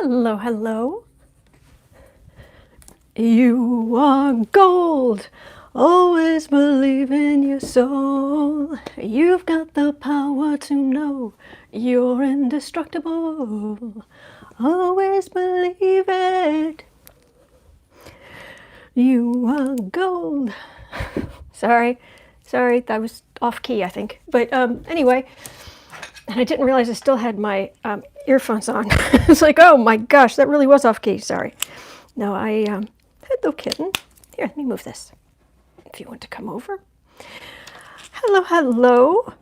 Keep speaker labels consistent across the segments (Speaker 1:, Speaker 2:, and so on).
Speaker 1: Hello, hello. You are gold. Always believe in your soul. You've got the power to know you're indestructible. Always believe it. You are gold. Sorry, that was off key, I think. But anyway, and I didn't realize I still had my earphones on. It's like, oh my gosh, that really was off key. Sorry. No, hello, kitten. Here, let me move this. If you want to come over. Hello, hello.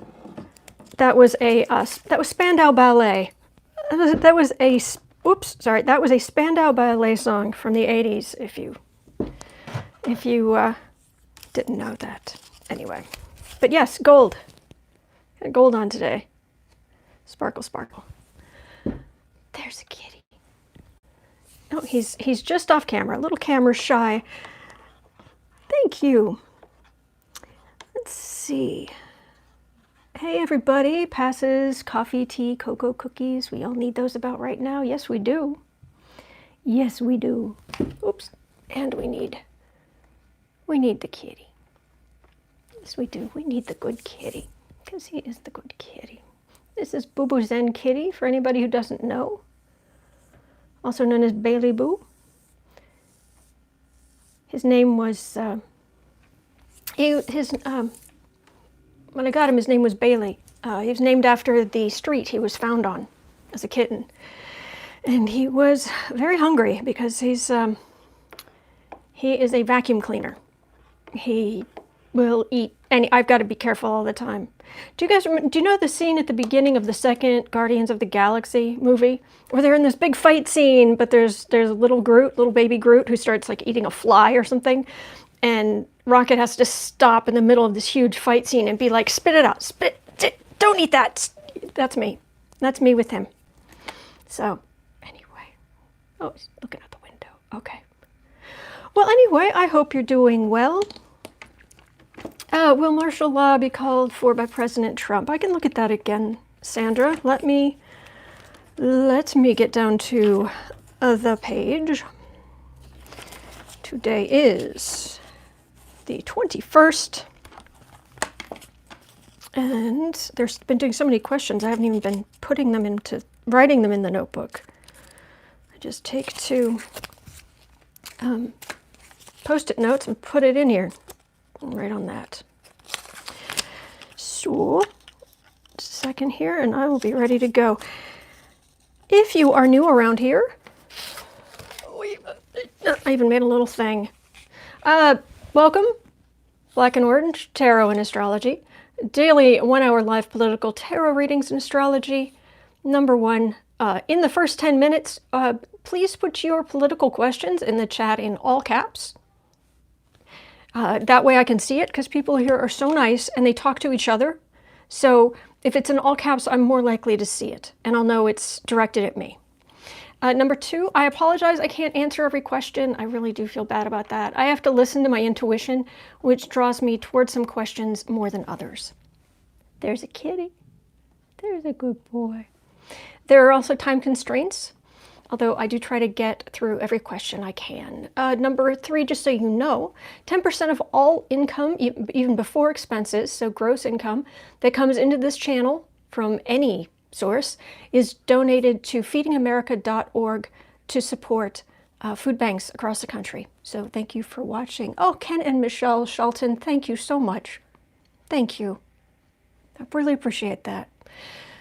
Speaker 1: That was Spandau Ballet. That was a Spandau Ballet song from the 80s. If you didn't know that. Anyway, but yes, gold. Got gold on today. Sparkle, sparkle. There's a kitty. Oh, he's just off camera, a little camera shy. Thank you. Let's see. Hey everybody, passes, coffee, tea, cocoa, cookies. We all need those about right now. Yes, we do. Yes, we do. Oops. And we need the kitty. Yes, we do. We need the good kitty, because he is the good kitty. This is Boo Boo Zen Kitty, for anybody who doesn't know. Also known as Bailey Boo. His name was, when I got him, his name was Bailey. He was named after the street he was found on as a kitten. And he was very hungry because he is a vacuum cleaner. He will eat, and I've got to be careful all the time. Do you know the scene at the beginning of the second Guardians of the Galaxy movie, where they're in this big fight scene, but there's a little baby Groot, who starts like eating a fly or something, and Rocket has to stop in the middle of this huge fight scene and be like, spit it out, don't eat that. That's me. That's me with him. So, anyway. Oh, he's looking out the window. Okay. Well, anyway, I hope you're doing well. Will martial law be called for by President Trump? I can look at that again, Sandra. Let me get down to the page. Today is the 21st. And there's been doing so many questions, I haven't even been writing them in the notebook. I just take two Post-it notes and put it in here. Right on that. So, just a second here, and I will be ready to go. If you are new around here, I even made a little thing. Welcome, Black and Orange Tarot and Astrology. Daily 1-hour live political tarot readings and astrology. Number one, in the first 10 minutes, please put your political questions in the chat in all caps. That way I can see it, because people here are so nice and they talk to each other. So if it's in all caps, I'm more likely to see it, and I'll know it's directed at me. Number two, I apologize, I can't answer every question. I really do feel bad about that. I have to listen to my intuition, which draws me towards some questions more than others. There's a kitty. There's a good boy. There are also time constraints, although I do try to get through every question I can. Number three, just so you know, 10% of all income, even before expenses, so gross income, that comes into this channel from any source, is donated to feedingamerica.org to support food banks across the country. So thank you for watching. Oh, Ken and Michelle Shelton, thank you so much. Thank you. I really appreciate that.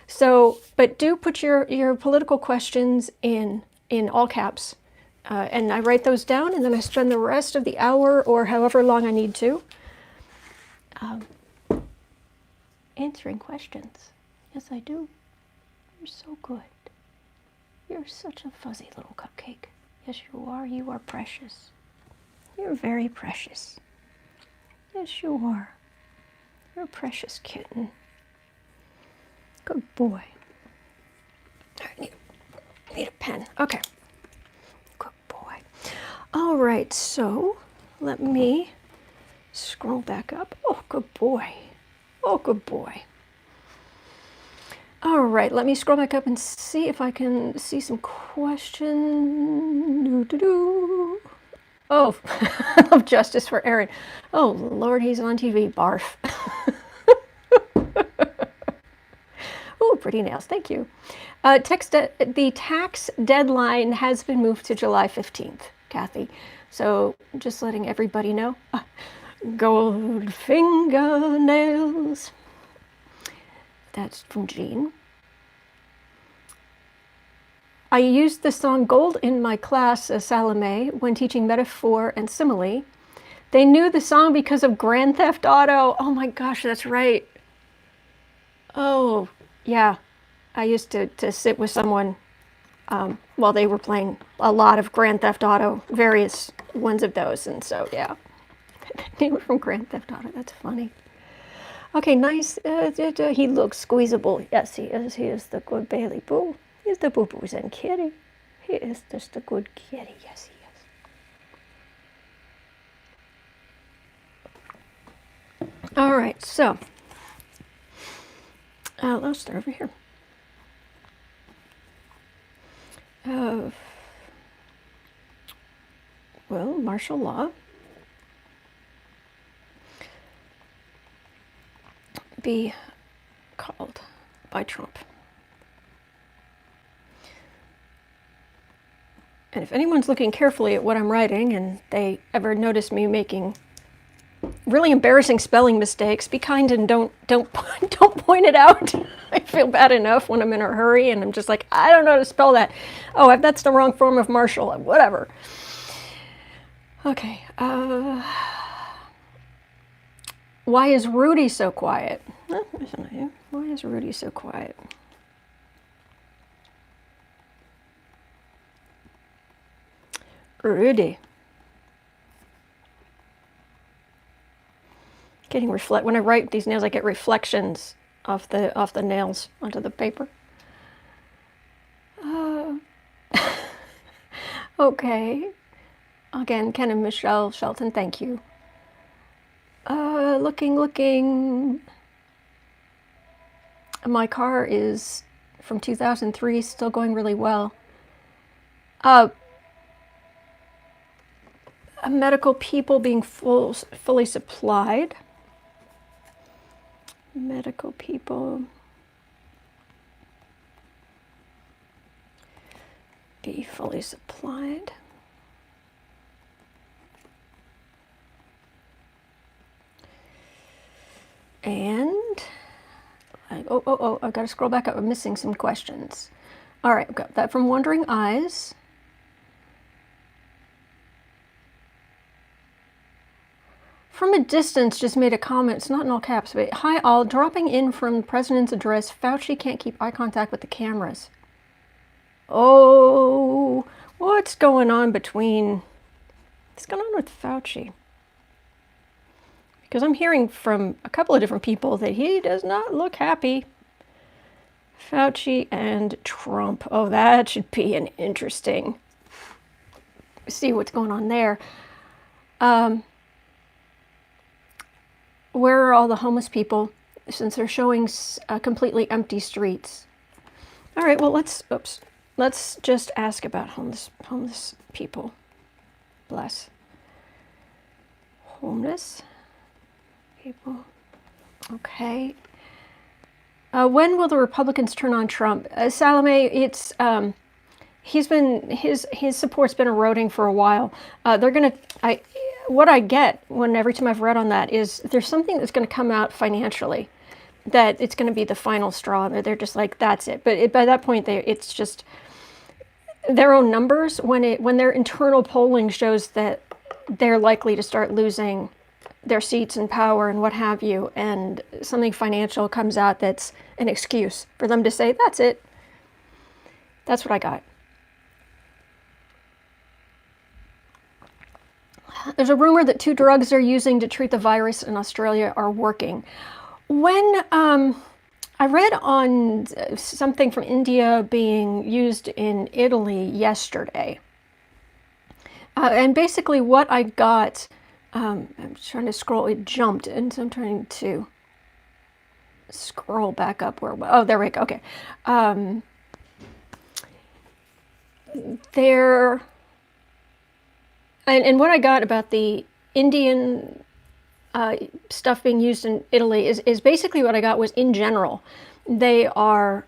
Speaker 1: So, but do put your political questions in all caps, and I write those down, and then I spend the rest of the hour or however long I need to answering questions. Yes, I do. You're so good. You're such a fuzzy little cupcake. Yes, you are. You are precious. You're very precious. Yes, you are. You're a precious kitten. Good boy. I need a pen. Okay. Good boy. All right, so let me scroll back up. Oh, good boy. Oh, good boy. All right, let me scroll back up and see if I can see some questions. Oh, of justice for Aaron. Oh, Lord, he's on TV. Barf. Oh, pretty nails. Thank you. The tax deadline has been moved to July 15th, Kathy. So just letting everybody know. Gold fingernails. That's from Jean. I used the song Gold in my class, Salome, when teaching metaphor and simile. They knew the song because of Grand Theft Auto. Oh my gosh, that's right. Oh, yeah. I used to sit with someone while they were playing a lot of Grand Theft Auto, various ones of those. And so, yeah. They were from Grand Theft Auto. That's funny. Okay, nice. He looks squeezable. Yes, he is. He is the good Bailey Boo. He's the boo-boos and kitty. He is just a good kitty. Yes, he is. All right, so let's start over here. Well, martial law. Be called by Trump. And if anyone's looking carefully at what I'm writing and they ever notice me making really embarrassing spelling mistakes, be kind and don't point it out. I feel bad enough when I'm in a hurry and I'm just like, I don't know how to spell that. Oh, that's the wrong form of martial, whatever. Okay. Why is Rudy so quiet? Why is Rudy so quiet? Rudy. When I write these nails, I get reflections off the nails onto the paper. Okay. Again, Ken and Michelle Shelton, thank you. Looking. My car is from 2003, still going really well. Medical people being fully supplied. Medical people be fully supplied. And I've got to scroll back up. I'm missing some questions. All right, I've got that from Wondering Eyes. From a distance, just made a comment. It's not in all caps, but hi all. Dropping in from the president's address. Fauci can't keep eye contact with the cameras. Oh, what's going on with Fauci? Because I'm hearing from a couple of different people that he does not look happy. Fauci and Trump. Oh, that should be an interesting. See what's going on there. Where are all the homeless people since they're showing completely empty streets? All right, well, let's just ask about homeless people. Bless. Homeless people. Okay. When will the Republicans turn on Trump? Salome, it's his support's been eroding for a while. What I get every time I've read on that is there's something that's going to come out financially that it's going to be the final straw. They're just like, that's it. But by that point, it's just their own numbers. When their internal polling shows that they're likely to start losing their seats and power and what have you, and something financial comes out that's an excuse for them to say, that's it. That's what I got. There's a rumor that 2 drugs they're using to treat the virus in Australia are working. When I read on something from India being used in Italy yesterday, and basically what I got, I'm trying to scroll, it jumped, and so I'm trying to scroll back up where, oh, there we go. Okay. There, and what I got about the Indian stuff being used in Italy is basically what I got was, in general, they are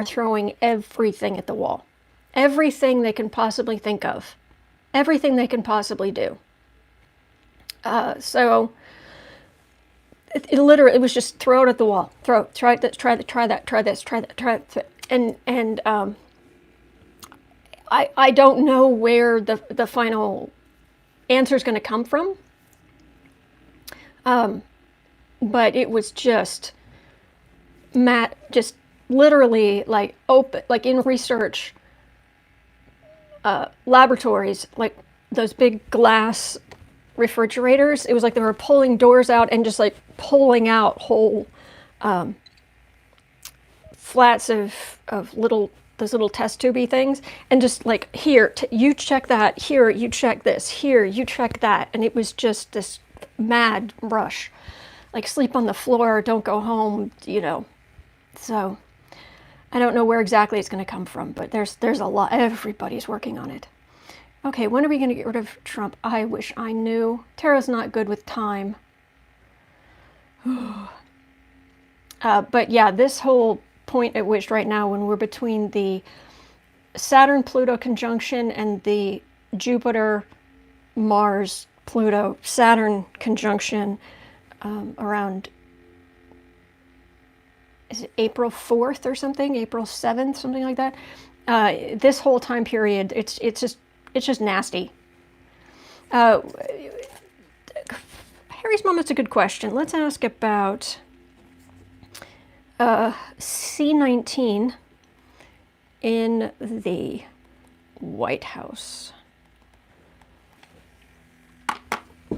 Speaker 1: throwing everything at the wall, everything they can possibly think of, everything they can possibly do. So it literally, it was just throw it at the wall, try this, try that, and I don't know where the final answer is going to come from. But it was just just literally like open, like in research laboratories, like those big glass refrigerators. It was like they were pulling doors out and just like pulling out whole flats of those little test tubey things, and just like, here, you check that, here, you check this, here, you check that. And it was just this mad rush, like sleep on the floor, don't go home, So I don't know where exactly it's going to come from, but there's a lot. Everybody's working on it. Okay, when are we going to get rid of Trump? I wish I knew. Tara's not good with time. But yeah, this whole point at which right now, when we're between the Saturn-Pluto conjunction and the Jupiter-Mars-Pluto-Saturn conjunction around, is it April 4th or something? April 7th, something like that? This whole time period, it's just nasty. Harry's mom, that's a good question. Let's ask about C19 in the White House. You're a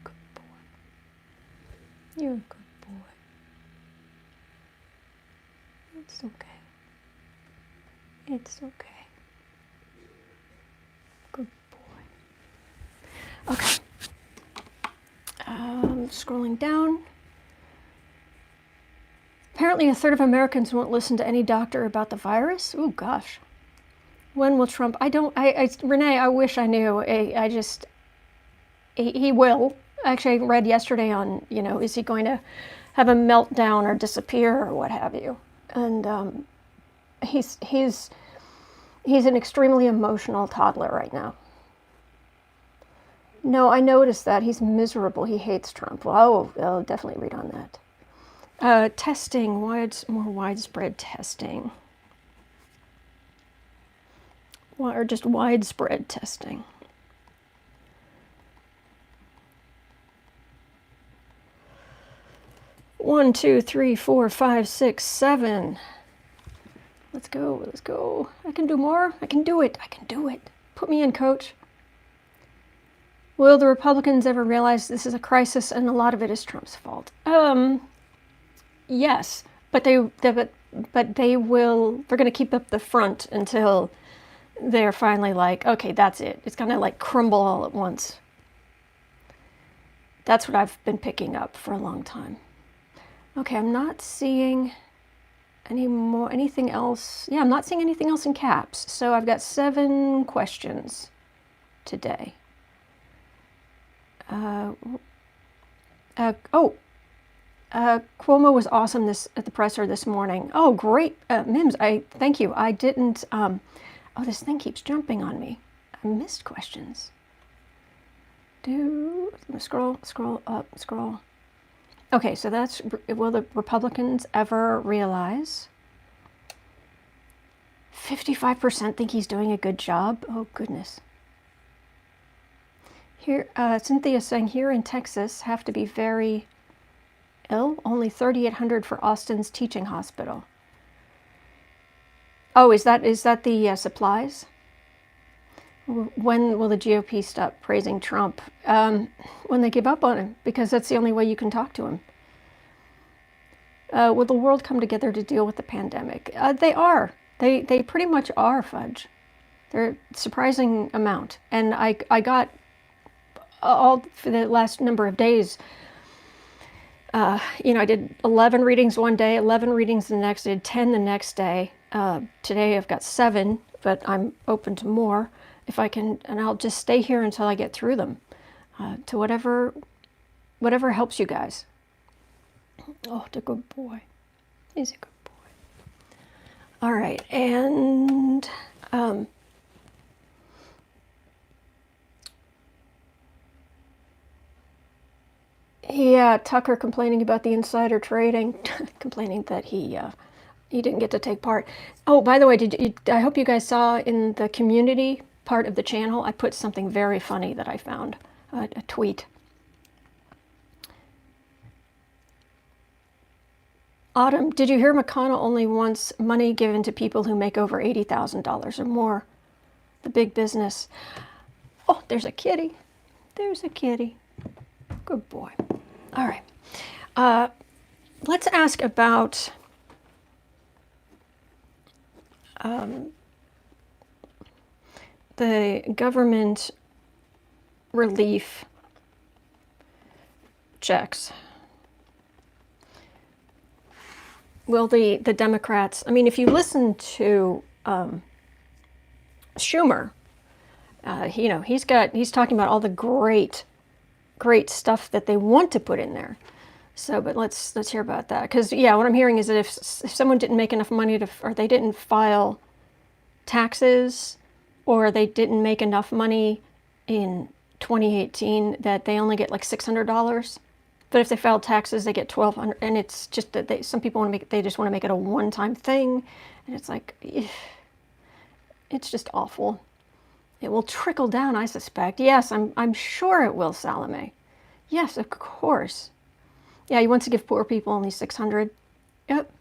Speaker 1: good boy. You're a good boy. It's okay. It's okay. Good boy. Okay. Scrolling down. Apparently, a third of Americans won't listen to any doctor about the virus. Oh gosh. When will Trump? Renee, I wish I knew. He will. Actually, I read yesterday on, is he going to have a meltdown or disappear or what have you? And he's an extremely emotional toddler right now. No, I noticed that. He's miserable. He hates Trump. Well, I'll definitely read on that. Testing, more widespread testing. Or just widespread testing. One, two, three, four, five, six, seven. Let's go, let's go. I can do more. I can do it. I can do it. Put me in, coach. Will the Republicans ever realize this is a crisis and a lot of it is Trump's fault? Yes, but they will. They're going to keep up the front until they're finally like, okay, that's it. It's going to like crumble all at once. That's what I've been picking up for a long time. Okay, I'm not seeing anything else. Yeah, I'm not seeing anything else in caps. So I've got 7 questions today. Cuomo was awesome at the presser this morning. Oh, great. Mims, thank you. I didn't, this thing keeps jumping on me. I missed questions. Scroll up, scroll. Okay, so that's, will the Republicans ever realize? 55% think he's doing a good job. Oh, goodness. Here, Cynthia's saying here in Texas have to be very ill. Only 3,800 for Austin's teaching hospital. Oh, is that the supplies? When will the GOP stop praising Trump? When they give up on him, because that's the only way you can talk to him. Will the world come together to deal with the pandemic? They are. They pretty much are, Fudge. They're a surprising amount. And I got all for the last number of days I did 11 readings one day, 11 readings the next, I did 10 the next day. Today I've got 7, but I'm open to more if I can, and I'll just stay here until I get through them, to whatever helps you guys. Oh, the good boy. He's a good boy. All right, and yeah, Tucker complaining about the insider trading, complaining that he didn't get to take part. Oh, by the way, I hope you guys saw in the community part of the channel, I put something very funny that I found, a tweet. Autumn, did you hear McConnell only wants money given to people who make over $80,000 or more? The big business. Oh, there's a kitty. There's a kitty. Good boy. All right. Let's ask about the government relief checks. Will the Democrats, I mean, if you listen to Schumer, he's talking about all the great stuff that they want to put in there. So, but let's hear about that. Because, yeah, what I'm hearing is that if someone didn't make enough money or they didn't file taxes, or they didn't make enough money in 2018, that they only get like $600. But if they filed taxes, they get $1,200. And it's just that some people they just want to make it a one-time thing. And it's like, it's just awful. It will trickle down, I suspect. Yes, I'm sure it will, Salome. Yes, of course. Yeah, he wants to give poor people only $600. Yep.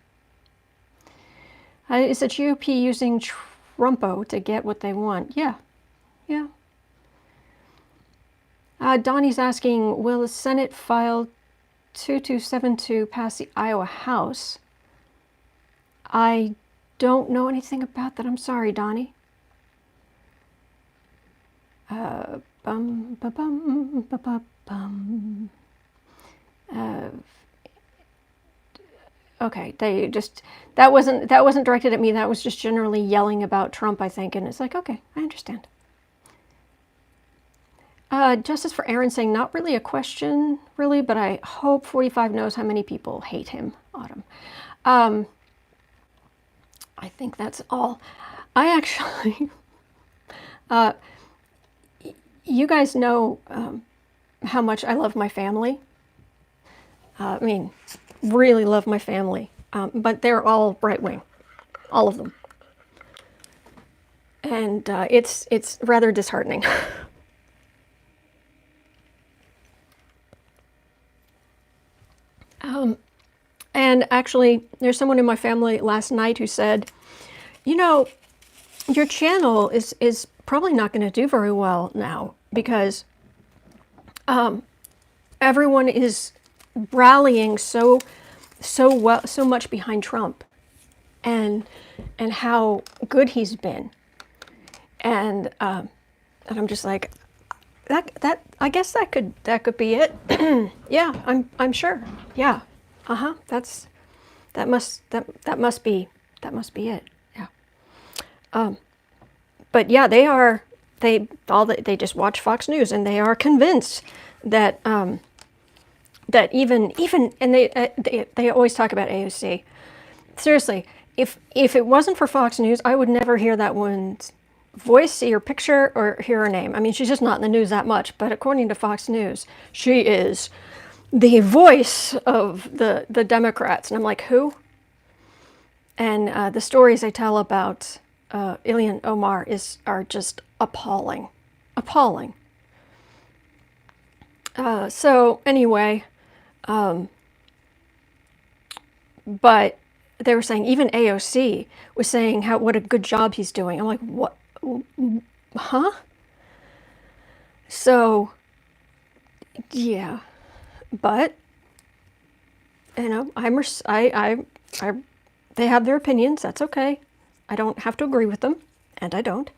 Speaker 1: Is the GOP using Trumpo to get what they want? Yeah. Yeah. Donnie's asking, will the Senate file 2272 pass the Iowa House? I don't know anything about that. I'm sorry, Donnie. Okay, that wasn't directed at me. That was just generally yelling about Trump, I think, and it's like, okay, I understand. Justice for Aaron saying, not really a question, really, but I hope 45 knows how many people hate him, Autumn. I think that's all. I actually, you guys know how much I love my family. I mean, really love my family, but they're all right-wing, all of them. And it's rather disheartening. And actually, there's someone in my family last night who said, your channel is probably not going to do very well now because everyone is rallying so much behind Trump and how good he's been. And I'm just like, that I guess that could be it. Yeah, I'm sure. Yeah. That must be it. Yeah. But yeah, they just watch Fox News and they are convinced that that even and they always talk about AOC. Seriously, if it wasn't for Fox News, I would never hear that woman's voice, see her picture, or hear her name. I mean, she's just not in the news that much, but according to Fox News, she is the voice of the Democrats. And I'm like, who? And the stories they tell about Ilhan Omar are just appalling. Appalling. So anyway, but they were saying, even AOC was saying what a good job he's doing. I'm like, what? Huh? So, yeah, but they have their opinions. That's okay. I don't have to agree with them, and I don't.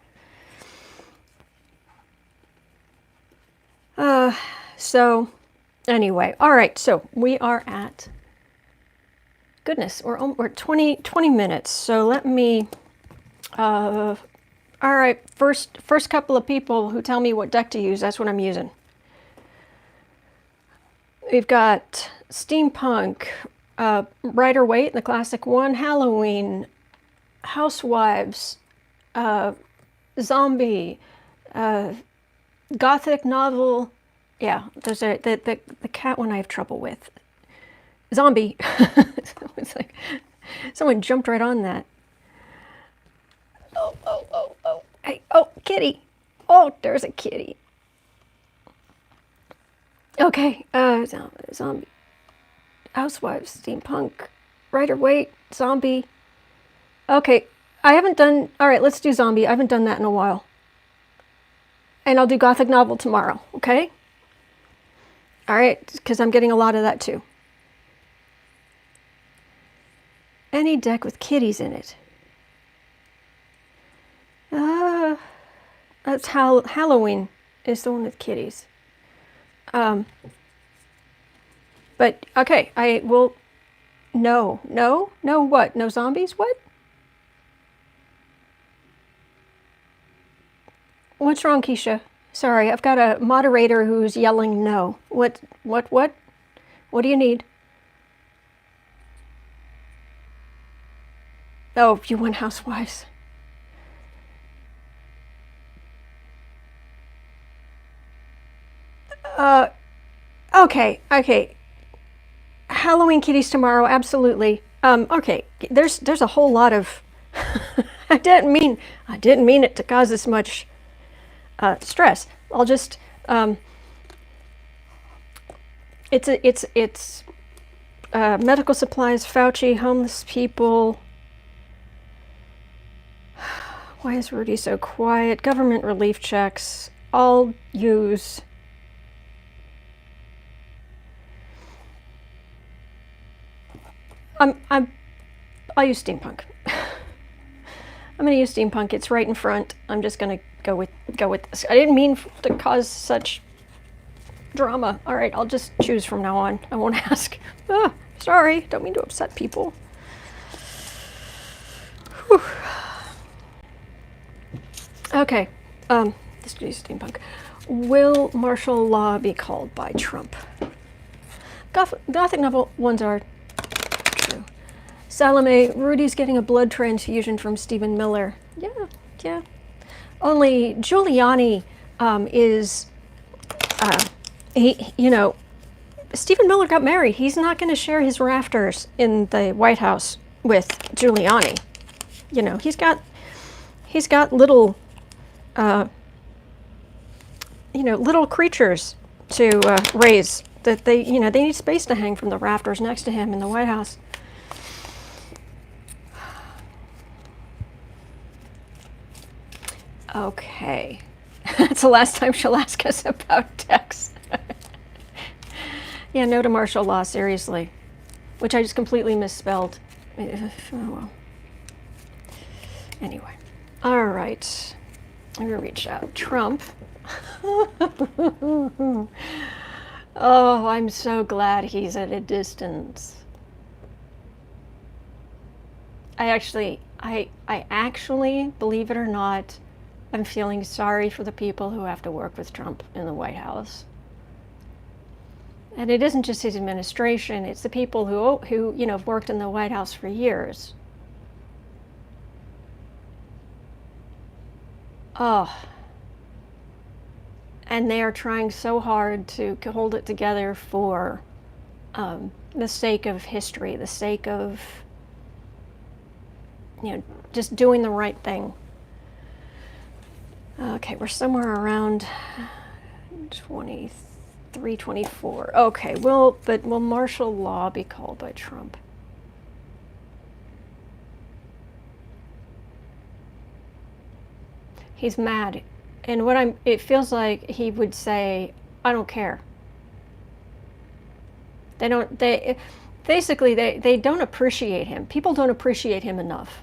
Speaker 1: So Anyway, all right, so we are at, goodness, we're 20 minutes. So let me, all right, first couple of people who tell me what deck to use, that's what I'm using. We've got Steampunk, Rider Waite, the classic one, Halloween, Housewives, Zombie, Gothic novel. Yeah, those are the cat one I have trouble with. Zombie. It's like someone jumped right on that. Oh. Hey, oh, kitty. Oh, there's a kitty. Okay, Zombie, Housewives, Steampunk, Rider Waite, Zombie. Okay, I haven't done, all right, let's do Zombie. I haven't done that in a while. And I'll do Gothic novel tomorrow, okay? All right, because I'm getting a lot of that too. Any deck with kitties in it. That's how Halloween is the one with kitties. But okay, I will. No, what? No zombies? What? What's wrong, Keisha? Sorry, I've got a moderator who's yelling no. What? What do you need? Oh, you want Housewives. Okay. Halloween kitties tomorrow, absolutely. Okay, there's a whole lot of. I didn't mean it to cause this much stress. I'll just. It's medical supplies, Fauci, homeless people. Why is Rudy so quiet? Government relief checks. I'll use. I'll use Steampunk. I'm going to use Steampunk. It's right in front. I'm just going to go with this. I didn't mean to cause such drama. All right, I'll just choose from now on. I won't ask. Sorry, don't mean to upset people. Whew. Okay, let's do Steampunk. Will martial law be called by Trump? Gothic novel ones are true. Salome, Rudy's getting a blood transfusion from Stephen Miller. Yeah. Only Giuliani is, Stephen Miller got married. He's not going to share his rafters in the White House with Giuliani. You know, he's got little, little creatures to raise. That they need space to hang from the rafters next to him in the White House. Okay. That's the last time she'll ask us about decks. Yeah, no to martial law, seriously. Which I just completely misspelled. Oh, well. Anyway. All right. I'm going to reach out. Trump. Oh, I'm so glad he's at a distance. I actually, believe it or not, I'm feeling sorry for the people who have to work with Trump in the White House. And it isn't just his administration, it's the people who have worked in the White House for years. Oh. And they are trying so hard to hold it together for the sake of history, the sake of, just doing the right thing. Okay, we're somewhere around 23, 24. Okay, will martial law be called by Trump? He's mad. And it feels like he would say, I don't care. They don't appreciate him. People don't appreciate him enough.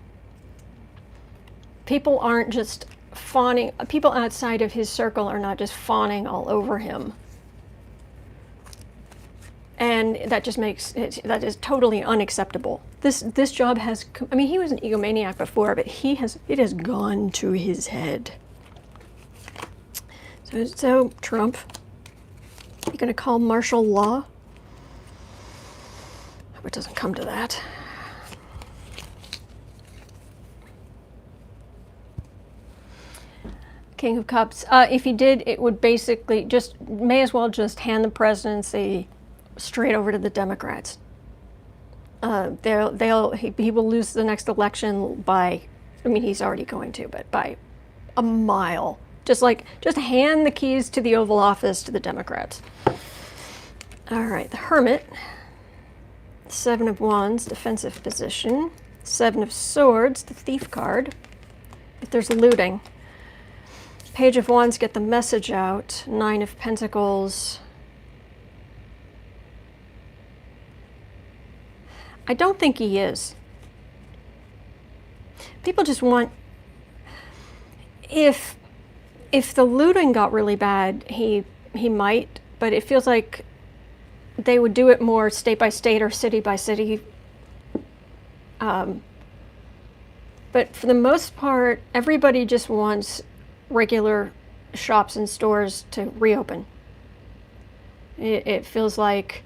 Speaker 1: People aren't just fawning, people outside of his circle are not just fawning all over him. And that just makes it, that is totally unacceptable. This job has, I mean, he was an egomaniac before, but it has gone to his head. So Trump, you're going to call martial law? I hope it doesn't come to that. King of Cups. If he did, it would basically may as well just hand the presidency straight over to the Democrats. He will lose the next election by, I mean, he's already going to, but by a mile. Just hand the keys to the Oval Office to the Democrats. All right, the Hermit. 7 of Wands, defensive position. 7 of Swords, the Thief card. If there's looting. Page of Wands, get the message out. 9 of Pentacles. I don't think he is. People just want, if the looting got really bad, he might, but it feels like they would do it more state by state or city by city. But for the most part, everybody just wants regular shops and stores to reopen. It feels like,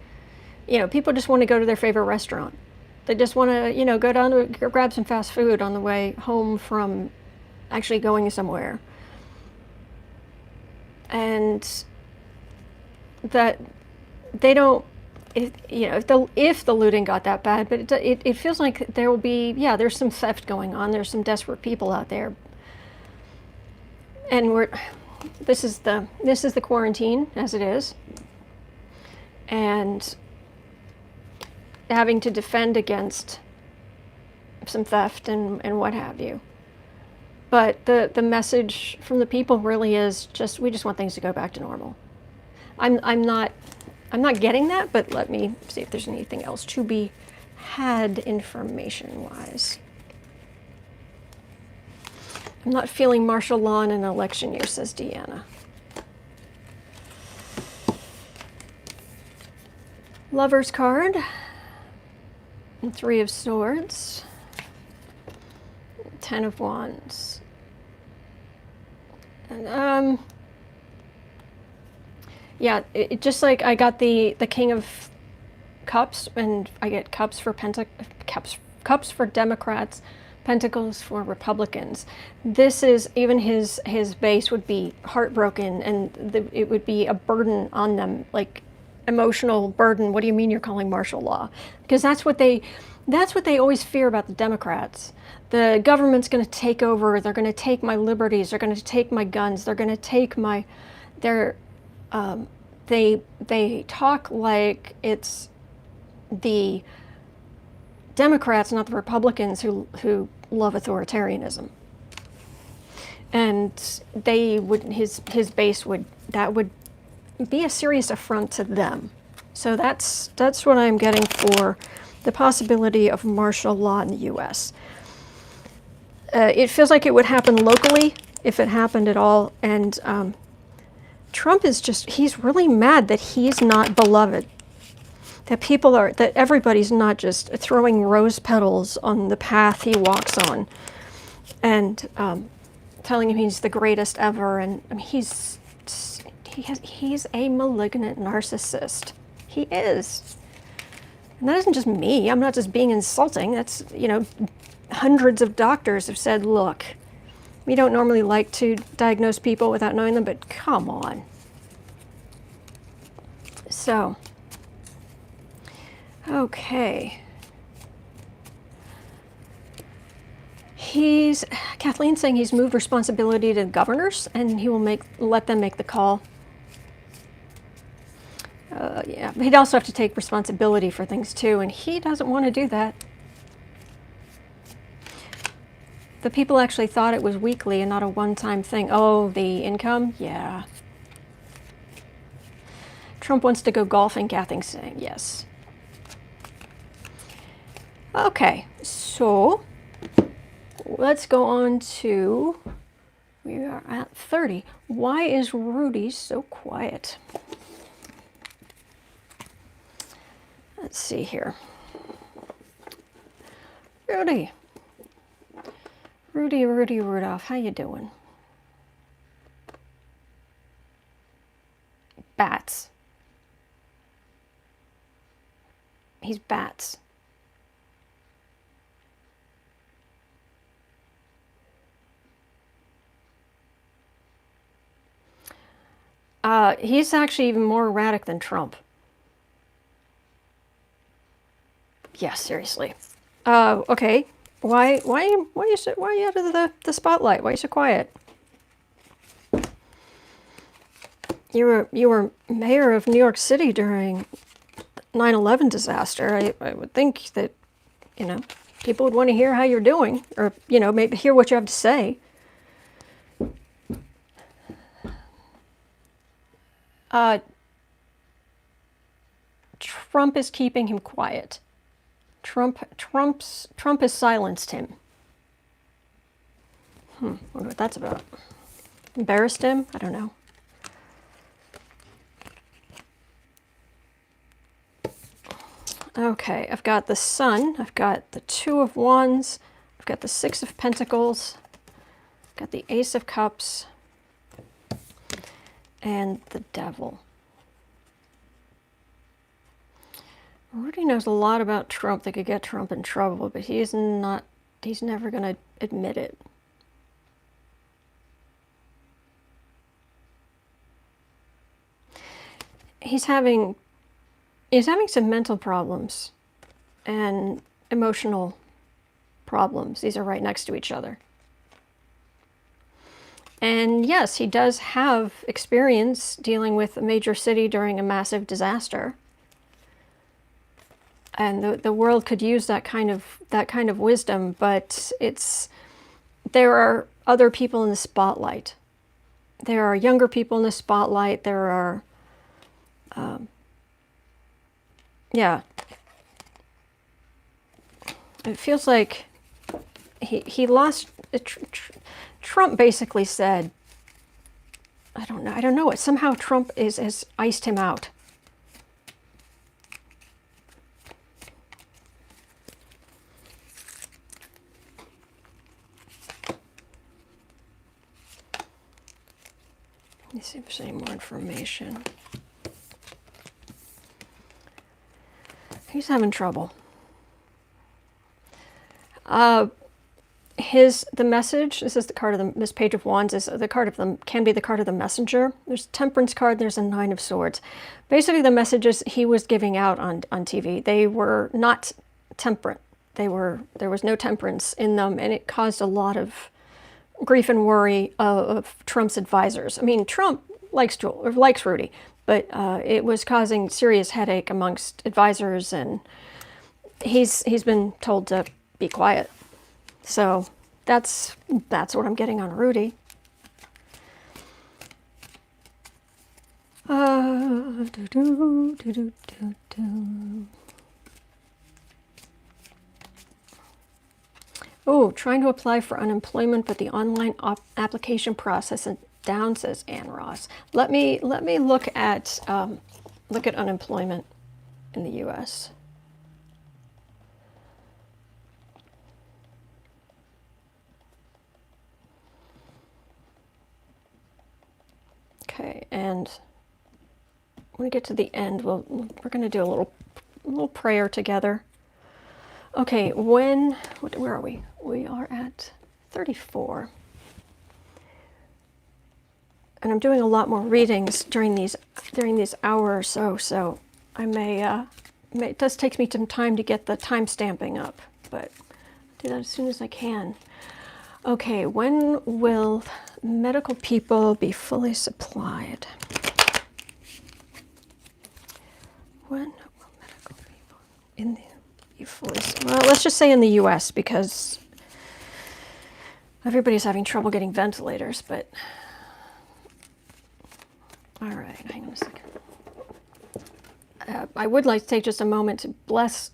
Speaker 1: people just want to go to their favorite restaurant. They just want to, go down to grab some fast food on the way home from actually going somewhere. And that they don't, if the looting got that bad, but it feels like there will be, there's some theft going on. There's some desperate people out there. And this is the quarantine as it is. And having to defend against some theft and what have you. But the message from the people really is we just want things to go back to normal. I'm not getting that, but let me see if there's anything else to be had information-wise. I'm not feeling martial law in an election year, says Deanna. Lover's card. And 3 of Swords. 10 of Wands. And it just like I got the King of Cups, and I get cups for Democrats, Pentacles for Republicans. This is, even his base would be heartbroken, and it would be a burden on them, like emotional burden. What do you mean you're calling martial law? Because that's what they always fear about the Democrats. The government's going to take over. They're going to take my liberties. They're going to take my guns. They're going to take they talk like it's the Democrats, not the Republicans, who love authoritarianism. And his base would be a serious affront to them. So that's what I'm getting for the possibility of martial law in the U.S. It feels like it would happen locally if it happened at all, and Trump is he's really mad that he's not beloved, that everybody's not just throwing rose petals on the path he walks on, and telling him he's the greatest ever, and I mean, he's a malignant narcissist. He is. And that isn't just me. I'm not just being insulting. That's, hundreds of doctors have said, look, we don't normally like to diagnose people without knowing them, but come on. So, okay. Kathleen's saying he's moved responsibility to governors, and he will let them make the call. He'd also have to take responsibility for things too, and he doesn't want to do that. The people actually thought it was weekly and not a one-time thing. Oh, the income? Yeah. Trump wants to go golfing, Kathleen's saying yes. Okay, so let's go on to, we are at 30. Why is Rudy so quiet? Let's see here. Rudy. Rudy Rudolph, how you doing? Bats. He's bats. He's actually even more erratic than Trump. Yeah, seriously. Okay. Why are you out of the spotlight? Why are you so quiet? You were mayor of New York City during 9/11 disaster. I would think that, you know, people would want to hear how you're doing, or, you know, maybe hear what you have to say. Trump is keeping him quiet. Trump has silenced him. Wonder what that's about. Embarrassed him? I don't know. Okay, I've got the Sun, I've got the Two of Wands, I've got the Six of Pentacles, I've got the Ace of Cups, and the Devil. Rudy knows a lot about Trump that could get Trump in trouble, but he's never going to admit it. He's having some mental problems and emotional problems. These are right next to each other. And yes, he does have experience dealing with a major city during a massive disaster. And the world could use that kind of wisdom, but there are other people in the spotlight. There are younger people in the spotlight. There are, yeah. It feels like he lost. Trump basically said, I don't know. Somehow Trump has iced him out. Let me see if there's any more information. He's having trouble. The message, this is the card of this Page of Wands, is the card of can be the card of the messenger. There's a Temperance card, there's a Nine of Swords. Basically the messages he was giving out on TV, they were not temperate. There was no temperance in them, and it caused a lot of grief and worry of Trump's advisors. I mean, Trump likes Rudy, but it was causing serious headache amongst advisors, and he's been told to be quiet. So that's what I'm getting on Rudy. Oh, trying to apply for unemployment, but the online application process is down, says Ann Ross. Let me look at unemployment in the U.S. Okay, and when we get to the end, we're going to do a little prayer together. Okay, where are we? We are at 34. And I'm doing a lot more readings during these hour or so I it does take me some time to get the time stamping up, but I'll do that as soon as I can. Okay, when will medical people be fully supplied? When will medical people well, let's just say in the U.S., because everybody's having trouble getting ventilators, but all right, hang on a second. I would like to take just a moment to bless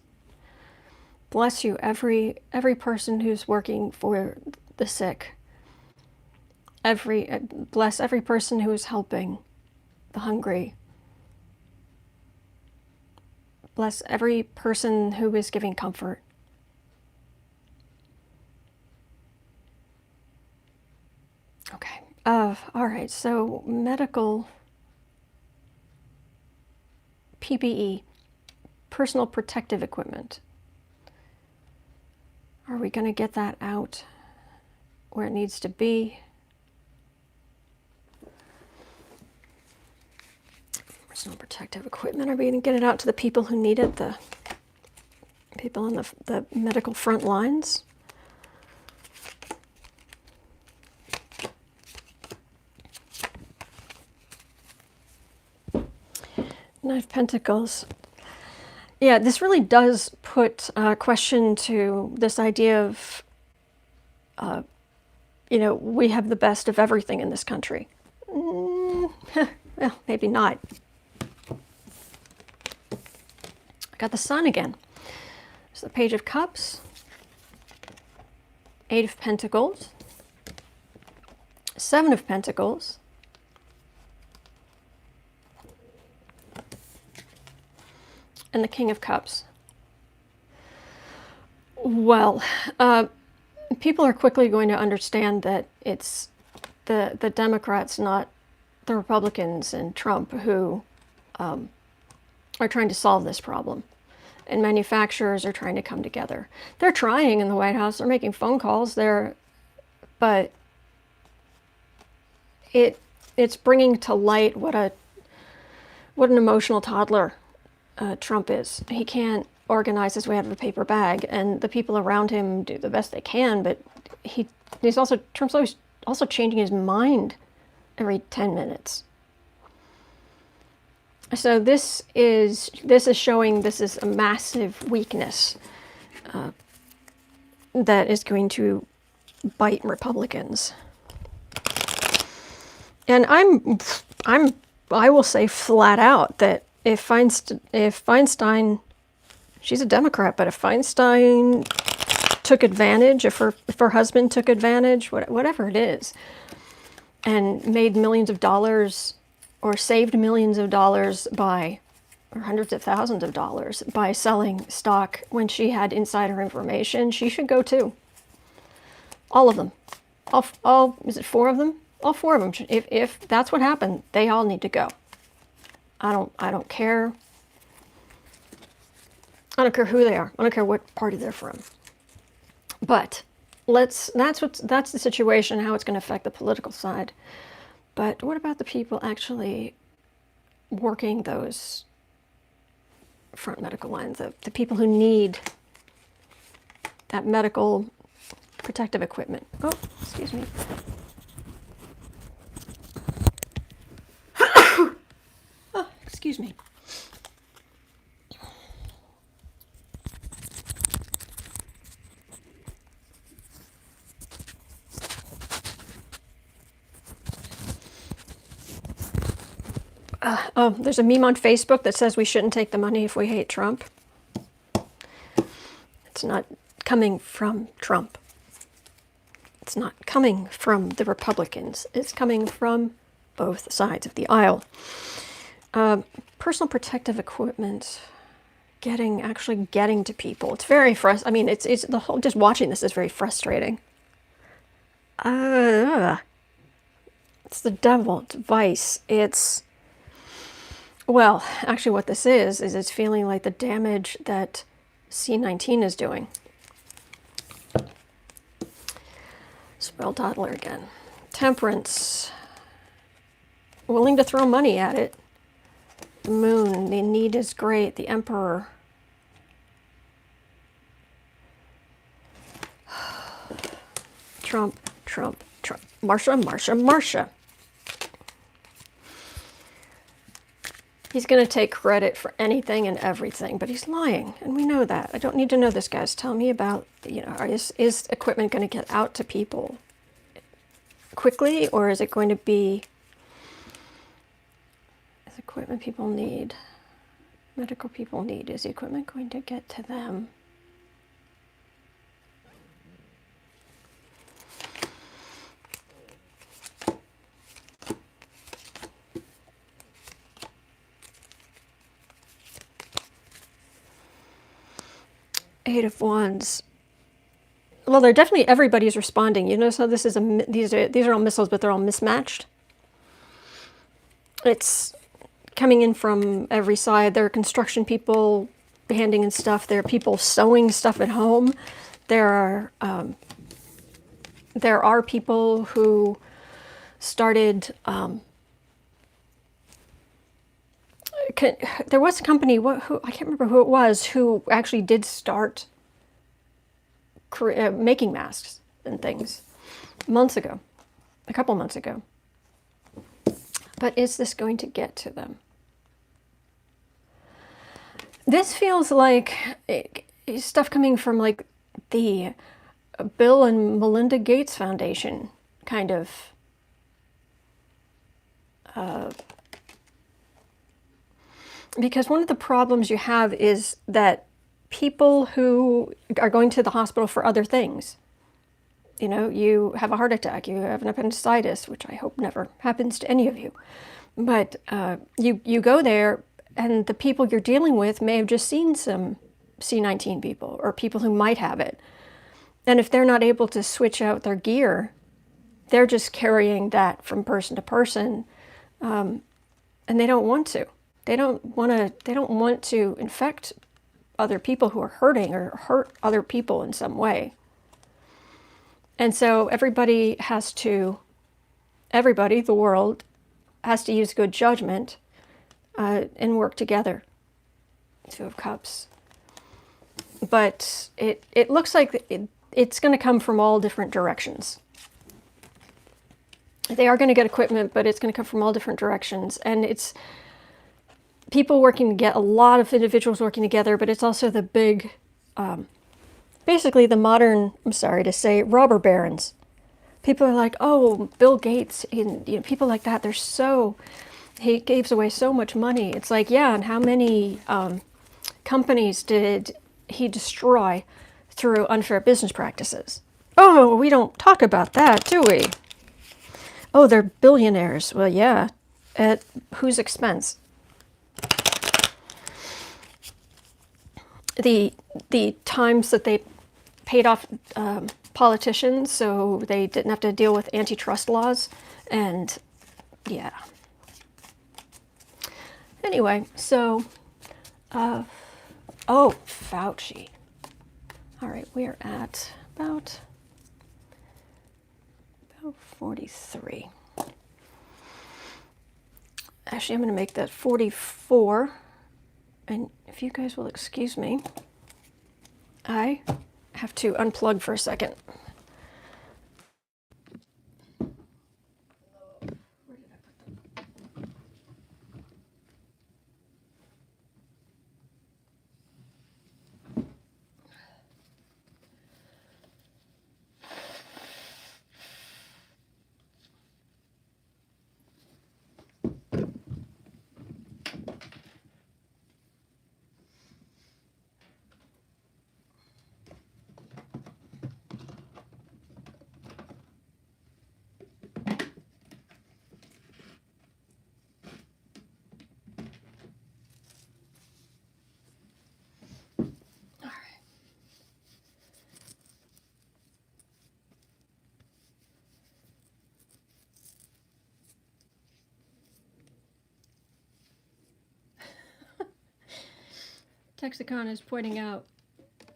Speaker 1: you, every person who's working for the sick. Bless every person who is helping the hungry. Bless every person who is giving comfort. Okay. All right. So medical PPE, personal protective equipment. Are we going to get that out where it needs to be? Personal protective equipment. Are we going to get it out to the people who need it? The people on the medical front lines? Knight of Pentacles. Yeah, this really does put a question to this idea of, you know, we have the best of everything in this country. Well, maybe not. I got the Sun again. It's the Page of Cups, Eight of Pentacles, Seven of Pentacles, and the King of Cups. Well, people are quickly going to understand that it's the Democrats, not the Republicans and Trump, who are trying to solve this problem. And manufacturers are trying to come together. They're trying in the White House. They're making phone calls. But it's bringing to light what an emotional toddler Trump is. He can't organize his way out of a paper bag, and the people around him do the best they can. But Trump's always also changing his mind every 10 minutes. So this is showing this is a massive weakness that is going to bite Republicans. And I will say flat out that if Feinstein, she's a Democrat, but if Feinstein took advantage, if her husband took advantage, whatever it is, and made millions of dollars or saved millions of dollars or hundreds of thousands of dollars by selling stock when she had insider information, she should go too. All of them. Is it 4 of them? All 4 of them. If that's what happened, they all need to go. I don't care. I don't care who they are. I don't care what party they're from. But that's the situation, how it's going to affect the political side. But what about the people actually working those front medical lines, the people who need that medical protective equipment? Oh, excuse me. Oh, excuse me. There's a meme on Facebook that says we shouldn't take the money if we hate Trump. It's not coming from Trump. It's not coming from the Republicans. It's coming from both sides of the aisle. Personal protective equipment, actually getting to people. It's very frustrating. I mean, it's the whole, just watching this is very frustrating. It's the devil. It's vice. Well, actually what this is it's feeling like the damage that C-19 is doing. Spoiled toddler again. Temperance. Willing to throw money at it. The Moon. The need is great. The Emperor. Trump. Marsha. He's going to take credit for anything and everything, but he's lying, and we know that. I don't need to know this, guys. Tell me about, is equipment going to get out to people quickly, or is it going to be, is equipment people need, medical people need, is the equipment going to get to them? Eight of Wands. Well, they're definitely, everybody's responding. You notice how this is these are all missiles, but they're all mismatched. It's coming in from every side. There are construction people handing in stuff. There are people sewing stuff at home. There are people who started. There was a company. Who I can't remember who it was, who actually did start making masks and things months ago, a couple months ago. But is this going to get to them? This feels like stuff coming from like the Bill and Melinda Gates Foundation kind of because one of the problems you have is that people who are going to the hospital for other things, you know, you have a heart attack, you have an appendicitis, which I hope never happens to any of you, but you go there and the people you're dealing with may have just seen some C19 people or people who might have it. And if they're not able to switch out their gear, they're just carrying that from person to person, and they don't want to. They don't want to infect other people who are hurting or hurt other people in some way. And so everybody, the world, has to use good judgment and work together. Two of Cups. But it looks like it's going to come from all different directions. They are going to get equipment, but it's going to come from all different directions. And it's people working to get a lot of individuals working together, but it's also the big, basically the modern, I'm sorry to say, robber barons. People are like, oh, Bill Gates, and people like that, he gives away so much money. It's like, yeah, and how many companies did he destroy through unfair business practices? Oh, we don't talk about that, do we? Oh, they're billionaires. Well, yeah. At whose expense? The times that they paid off politicians so they didn't have to deal with antitrust laws, and yeah. Anyway, so, oh, Fauci. All right, we are at about 43. Actually, I'm going to make that 44. And if you guys will excuse me, I have to unplug for a second. Texicon is pointing out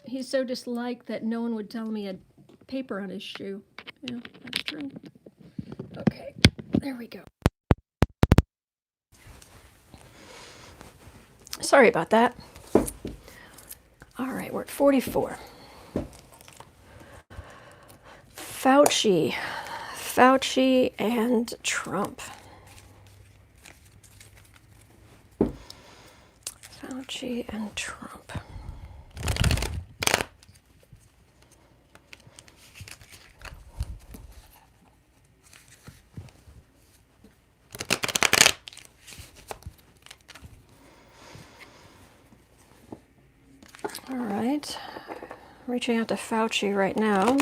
Speaker 1: he's so disliked that no one would tell him he had paper on his shoe. Yeah, that's true. Okay, there we go. Sorry about that. All right, we're at 44. Fauci and Trump. Fauci and Trump. All right, reaching out to Fauci right now.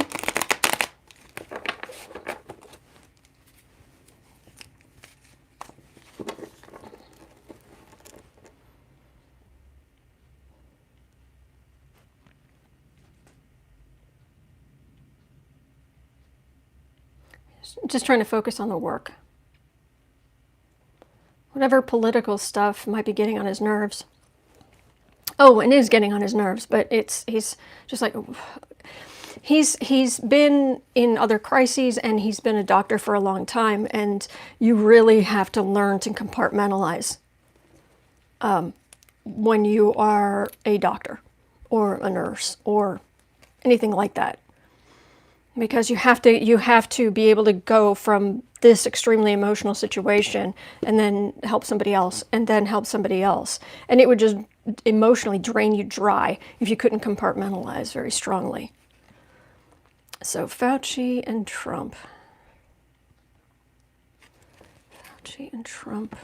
Speaker 1: Just trying to focus on the work. Whatever political stuff might be getting on his nerves. Oh, and is getting on his nerves, but he's just like, he's been in other crises, and he's been a doctor for a long time, and you really have to learn to compartmentalize when you are a doctor or a nurse or anything like that. Because you have to be able to go from this extremely emotional situation and then help somebody else and then help somebody else. And it would just emotionally drain you dry if you couldn't compartmentalize very strongly. So Fauci and Trump. Fauci and Trump.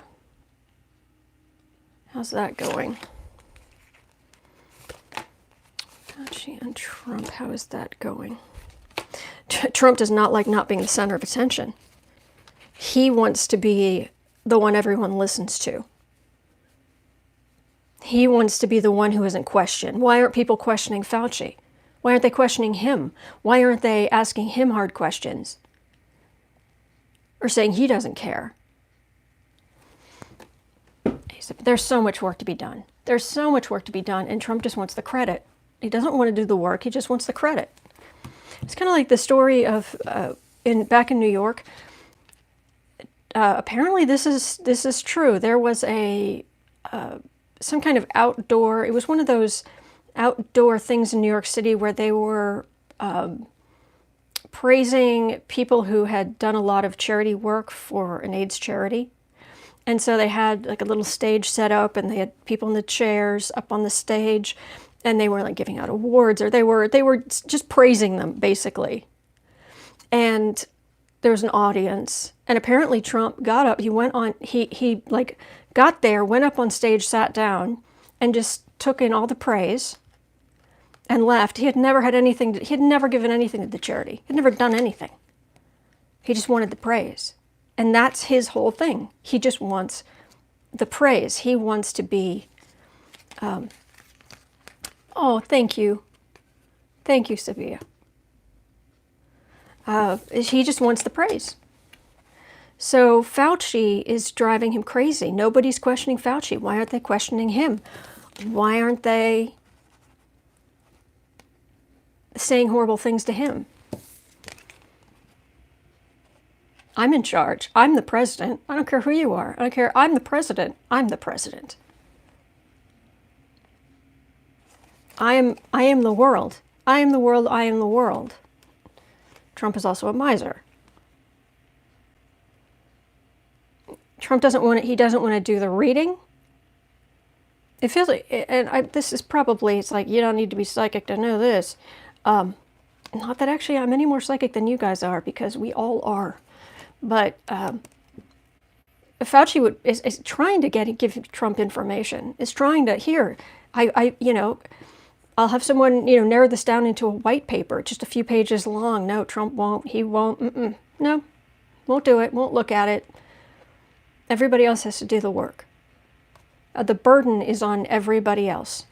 Speaker 1: How's that going? Fauci and Trump, how is that going? Trump does not like not being the center of attention. He wants to be the one everyone listens to. He wants to be the one who isn't questioned. Why aren't people questioning Fauci? Why aren't they questioning him? Why aren't they asking him hard questions? Or saying he doesn't care? There's so much work to be done. There's so much work to be done, and Trump just wants the credit. He doesn't want to do the work, he just wants the credit. It's kind of like the story of back in New York. Apparently, this is true. There was some kind of outdoor. It was one of those outdoor things in New York City where they were praising people who had done a lot of charity work for an AIDS charity. And so they had like a little stage set up, and they had people in the chairs up on the stage. And they were like giving out awards, or they were just praising them, basically. And there was an audience, and apparently Trump got up. He went on. He like got there, went up on stage, sat down, and just took in all the praise, and left. He had never had anything. He had never given anything to the charity. He had never done anything. He just wanted the praise, and that's his whole thing. He just wants the praise. He wants to be. Oh, thank you. Thank you, Sevilla. He just wants the praise. So Fauci is driving him crazy. Nobody's questioning Fauci. Why aren't they questioning him? Why aren't they saying horrible things to him? I'm in charge. I'm the president. I don't care who you are. I don't care. I'm the president. I'm the president. I am the world. I am the world. I am the world. Trump is also a miser. Trump doesn't want to, he doesn't want to do the reading. It feels like, this is probably, it's like, you don't need to be psychic to know this. Not that actually I'm any more psychic than you guys are, because we all are. But Fauci is trying to give Trump information. Is trying to, here, I'll have someone, narrow this down into a white paper, just a few pages long. No, Trump won't. He won't. No, won't do it. Won't look at it. Everybody else has to do the work. The burden is on everybody else.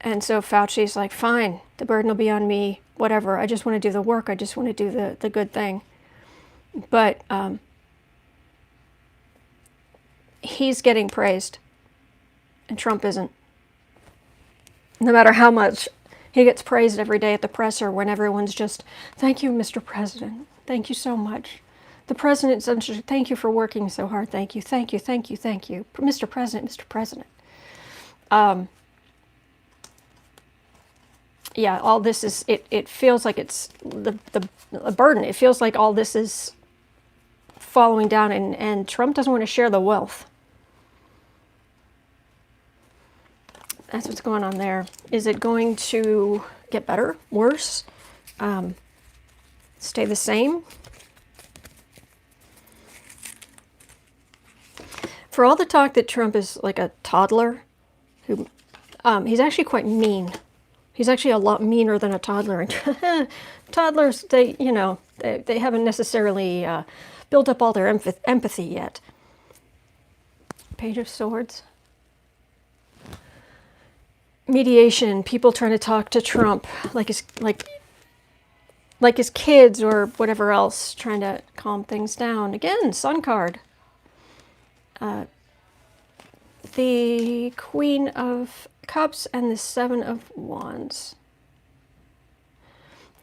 Speaker 1: And so Fauci's like, fine, the burden will be on me, whatever. I just want to do the work. I just want to do the good thing. But he's getting praised. And Trump isn't. No matter how much he gets praised every day at the presser, when everyone's just, thank you, Mr. President. Thank you so much. The president said, thank you for working so hard. Thank you, thank you, thank you, thank you. Mr. President, Mr. President. Yeah, all this is, it feels like it's the burden. It feels like all this is following down, and Trump doesn't want to share the wealth. That's what's going on there. Is it going to get better, worse, stay the same? For all the talk that Trump is like a toddler, who he's actually quite mean. He's actually a lot meaner than a toddler. Toddlers, they haven't necessarily built up all their empathy yet. Page of Swords. Mediation, people trying to talk to Trump, like like his kids or whatever else, trying to calm things down. Again, Sun card. The Queen of Cups and the Seven of Wands.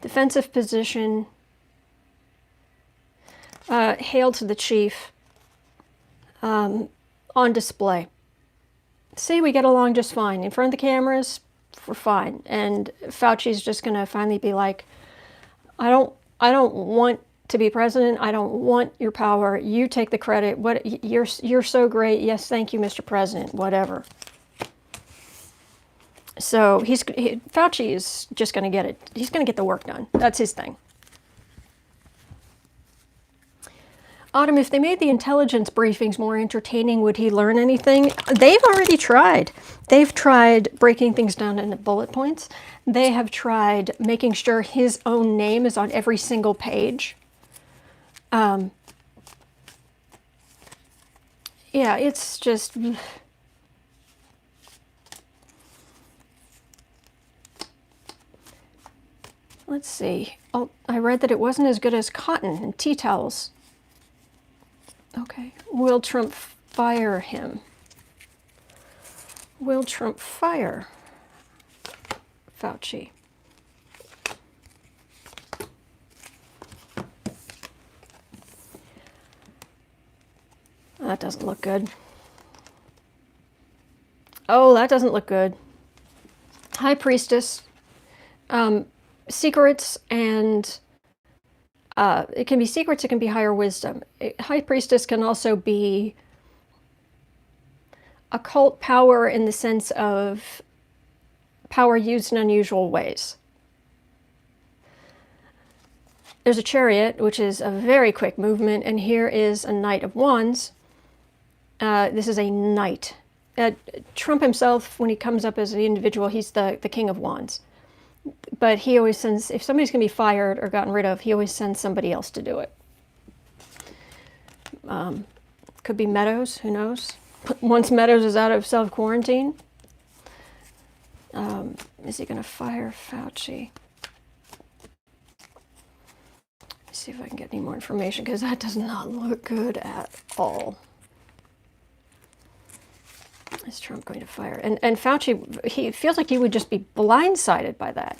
Speaker 1: Defensive position. Hail to the chief. On display. See, we get along just fine. In front of the cameras, we're fine. And Fauci's just going to finally be like, I don't want to be president. I don't want your power. You take the credit. What you're so great. Yes, thank you, Mr. President. Whatever. So Fauci is just going to get it. He's going to get the work done. That's his thing. Autumn, if they made the intelligence briefings more entertaining, would he learn anything? They've already tried. They've tried breaking things down into bullet points. They have tried making sure his own name is on every single page. Yeah, it's just... Let's see. Oh, I read that it wasn't as good as cotton and tea towels. Okay. Will Trump fire him? Will Trump fire Fauci? That doesn't look good. Oh, that doesn't look good. High Priestess. Secrets and... it can be secrets, it can be higher wisdom. High Priestess can also be occult power in the sense of power used in unusual ways. There's a Chariot, which is a very quick movement, and here is a Knight of Wands. This is a Knight. Trump himself, when he comes up as an individual, he's the King of Wands. But he always sends, if somebody's going to be fired or gotten rid of, he always sends somebody else to do it. Could be Meadows, who knows? Once Meadows is out of self-quarantine. Is he going to fire Fauci? Let's see if I can get any more information, because that does not look good at all. Is Trump going to fire? And Fauci, he feels like he would just be blindsided by that.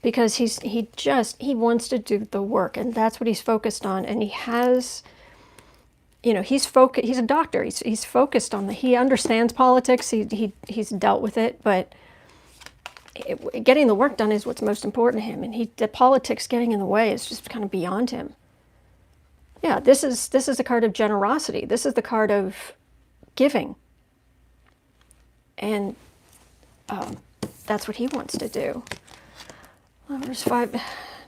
Speaker 1: Because he wants to do the work, and that's what he's focused on. And he has, you know, he's a doctor. He's focused on he understands politics. He's dealt with it, but getting the work done is what's most important to him. And the politics getting in the way is just kind of beyond him. Yeah, this is a card of generosity. This is the card of giving. And that's what he wants to do. Lovers 5,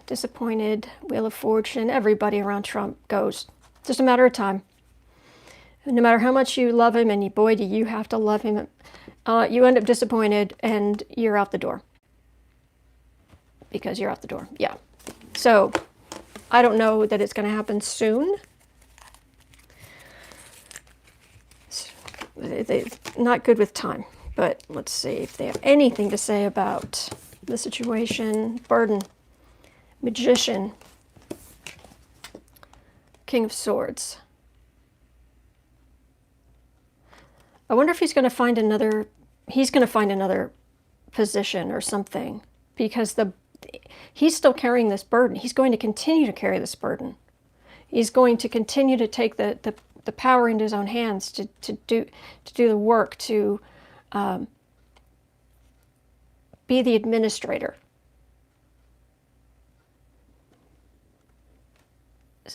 Speaker 1: disappointed, Wheel of Fortune. Everybody around Trump goes. It's just a matter of time. No matter how much you love him, and boy, do you have to love him, you end up disappointed and you're out the door. Because you're out the door, yeah. So, I don't know that it's going to happen soon. They're not good with time. But let's see if they have anything to say about the situation. Burden, Magician, King of Swords. I wonder if he's going to find another position or something, because he's still carrying this burden. He's going to continue to carry this burden. He's going to continue to take the power into his own hands to do the work, to be the administrator.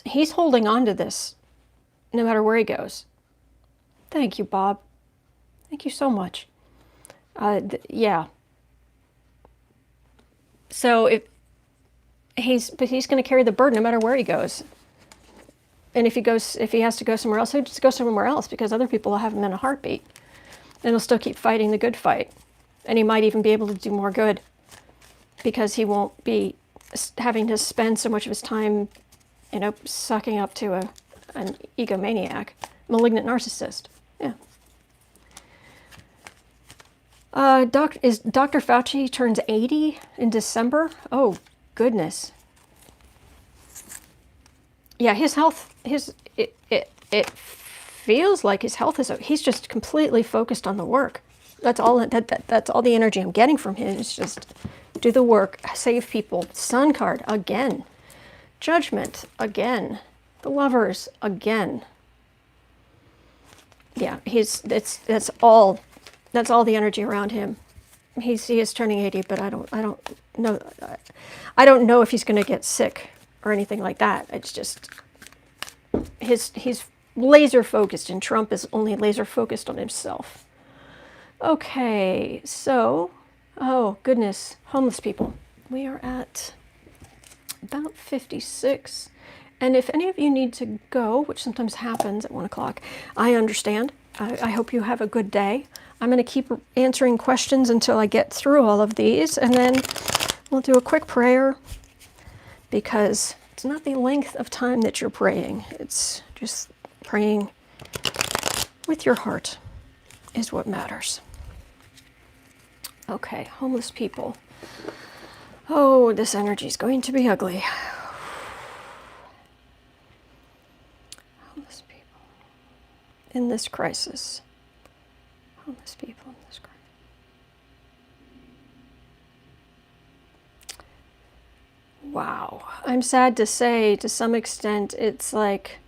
Speaker 1: He's holding on to this no matter where he goes. Thank you, Bob. Thank you so much. Yeah. So he's going to carry the burden no matter where he goes. And if he has to go somewhere else, he'll just go somewhere else, because other people will have him in a heartbeat. And he'll still keep fighting the good fight. And he might even be able to do more good, because he won't be having to spend so much of his time, you know, sucking up to an egomaniac, malignant narcissist. Yeah. Dr. Fauci turns 80 in December. Oh, goodness. yeah, his health, it feels like his health is, he's just completely focused on the work. That's all, that's all the energy I'm getting from him is just do the work, save people. Sun card, again. Judgment, again. The Lovers, again. Yeah, that's all the energy around him. He is turning 80, but I don't know if he's going to get sick or anything like that. It's just he's laser focused, and Trump is only laser focused on himself. Okay, so oh goodness, homeless people. We are at about 56. And if any of you need to go, which sometimes happens at 1 o'clock, I understand. I hope you have a good day. I'm going to keep answering questions until I get through all of these, and then we'll do a quick prayer, because it's not the length of time that you're praying. It's just praying with your heart is what matters. Okay, homeless people. Oh, this energy is going to be ugly. Homeless people in this crisis. Homeless people in this crisis. Wow. I'm sad to say, to some extent, it's like,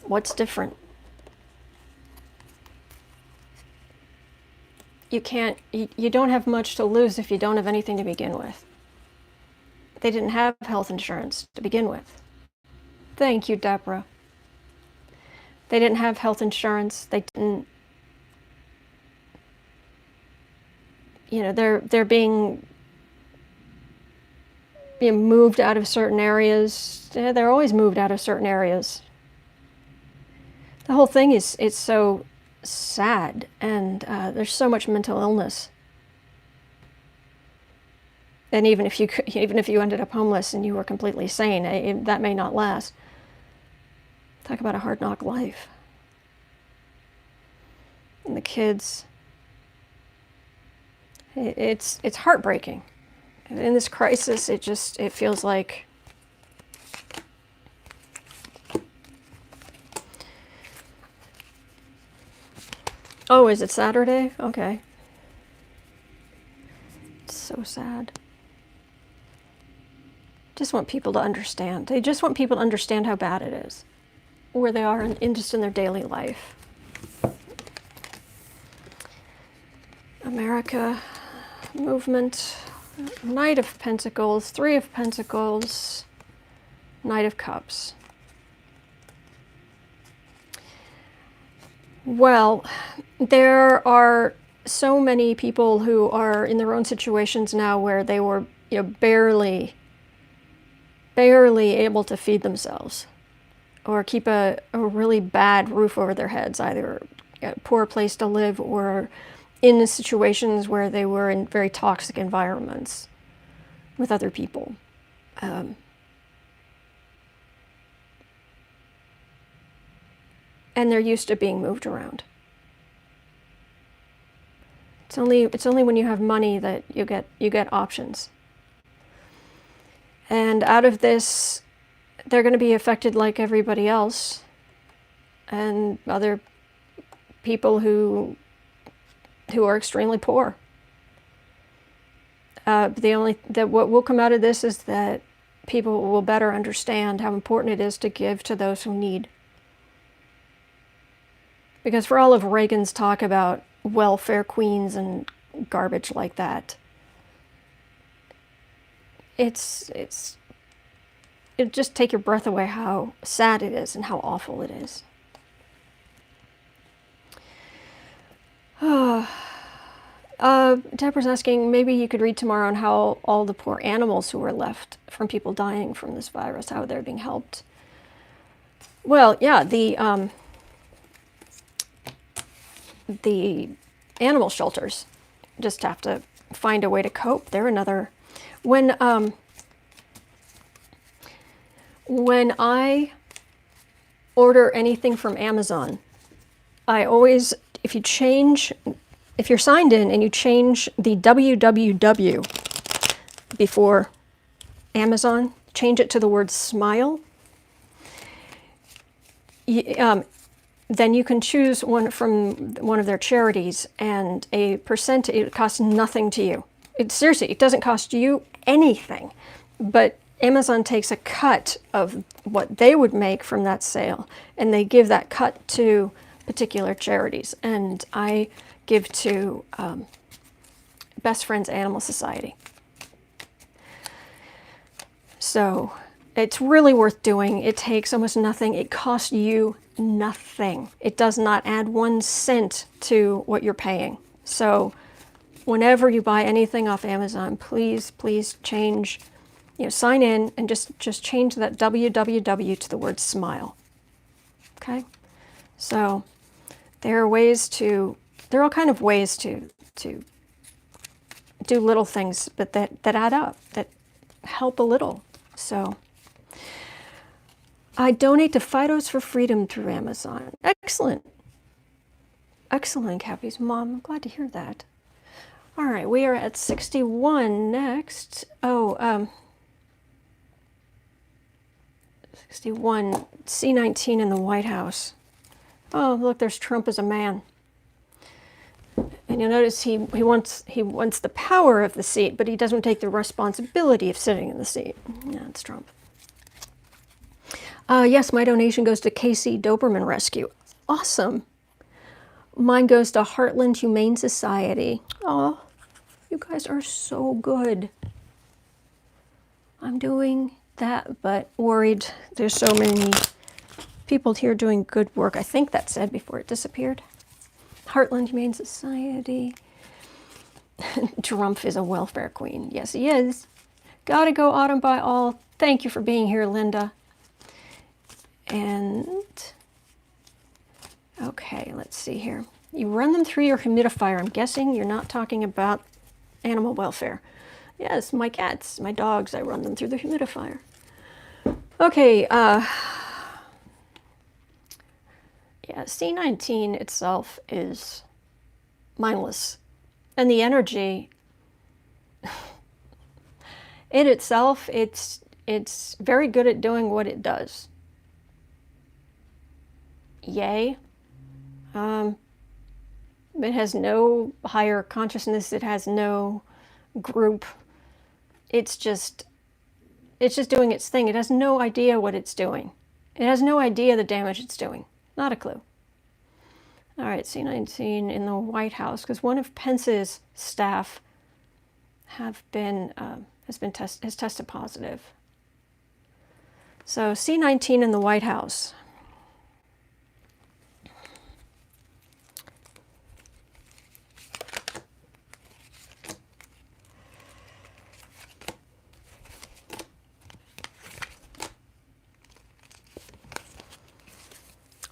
Speaker 1: what's different? You don't have much to lose if you don't have anything to begin with. They didn't have health insurance to begin with. Thank you, Deborah. They didn't have health insurance. They didn't, you know, they're being moved out of certain areas. They're always moved out of certain areas. The whole thing is, it's so sad, and there's so much mental illness. And even if you ended up homeless and you were completely sane, that may not last. Talk about a hard knock life. And the kids, it's heartbreaking. In this crisis, it feels like oh, is it Saturday? Okay. It's so sad. Just want people to understand. They just want people to understand how bad it is, where they are in just in their daily life. America, movement, Knight of Pentacles, Three of Pentacles, Knight of Cups. Well, there are so many people who are in their own situations now where they were, barely able to feed themselves or keep a really bad roof over their heads, either a poor place to live or in situations where they were in very toxic environments with other people. And they're used to being moved around. It's only when you have money that you get options. And out of this, they're going to be affected like everybody else, and other people who are extremely poor. What will come out of this is that people will better understand how important it is to give to those who need. Because for all of Reagan's talk about welfare queens and garbage like that, it just take your breath away how sad it is and how awful it is. Deborah's asking, maybe you could read tomorrow on how all the poor animals who were left from people dying from this virus, how they're being helped. Well, yeah, the animal shelters just have to find a way to cope. They're another... When I order anything from Amazon, I always, if you're signed in and you change the www before Amazon, change it to the word smile. Then you can choose one from one of their charities, and a percent, it costs nothing to you. Seriously, it doesn't cost you anything, but Amazon takes a cut of what they would make from that sale, and they give that cut to particular charities. And I give to Best Friends Animal Society. So it's really worth doing. It takes almost nothing. It costs you nothing. It does not add 1 cent to what you're paying. So whenever you buy anything off Amazon, please change, sign in and just change that www to the word smile. Okay? So there are all kind of ways to do little things, but that add up, that help a little. So I donate to Fidos for Freedom through Amazon. Excellent. Excellent, Cappy's mom. I'm glad to hear that. All right, we are at 61 next. 61, C-19 in the White House. Oh, look, there's Trump as a man. And you'll notice he wants the power of the seat, but he doesn't take the responsibility of sitting in the seat. Yeah, it's Trump. Yes, my donation goes to Casey Doberman Rescue. Awesome. Mine goes to Heartland Humane Society. Oh, you guys are so good. I'm doing that, but worried. There's so many people here doing good work. I think that said before it disappeared. Heartland Humane Society. Drumpf is a welfare queen. Yes, he is. Gotta go Autumn by all. Thank you for being here, Linda. And, okay, let's see here. You run them through your humidifier. I'm guessing you're not talking about animal welfare. Yes, my cats, my dogs, I run them through the humidifier. Okay, yeah, C-19 itself is mindless. And the energy, in itself, it's very good at doing what it does. Yay. It has no higher consciousness. It has no group. It's just doing its thing. It has no idea what it's doing. It has no idea the damage it's doing. Not a clue. All right, C-19 in the White House, because one of Pence's staff has tested positive. So C-19 in the White House.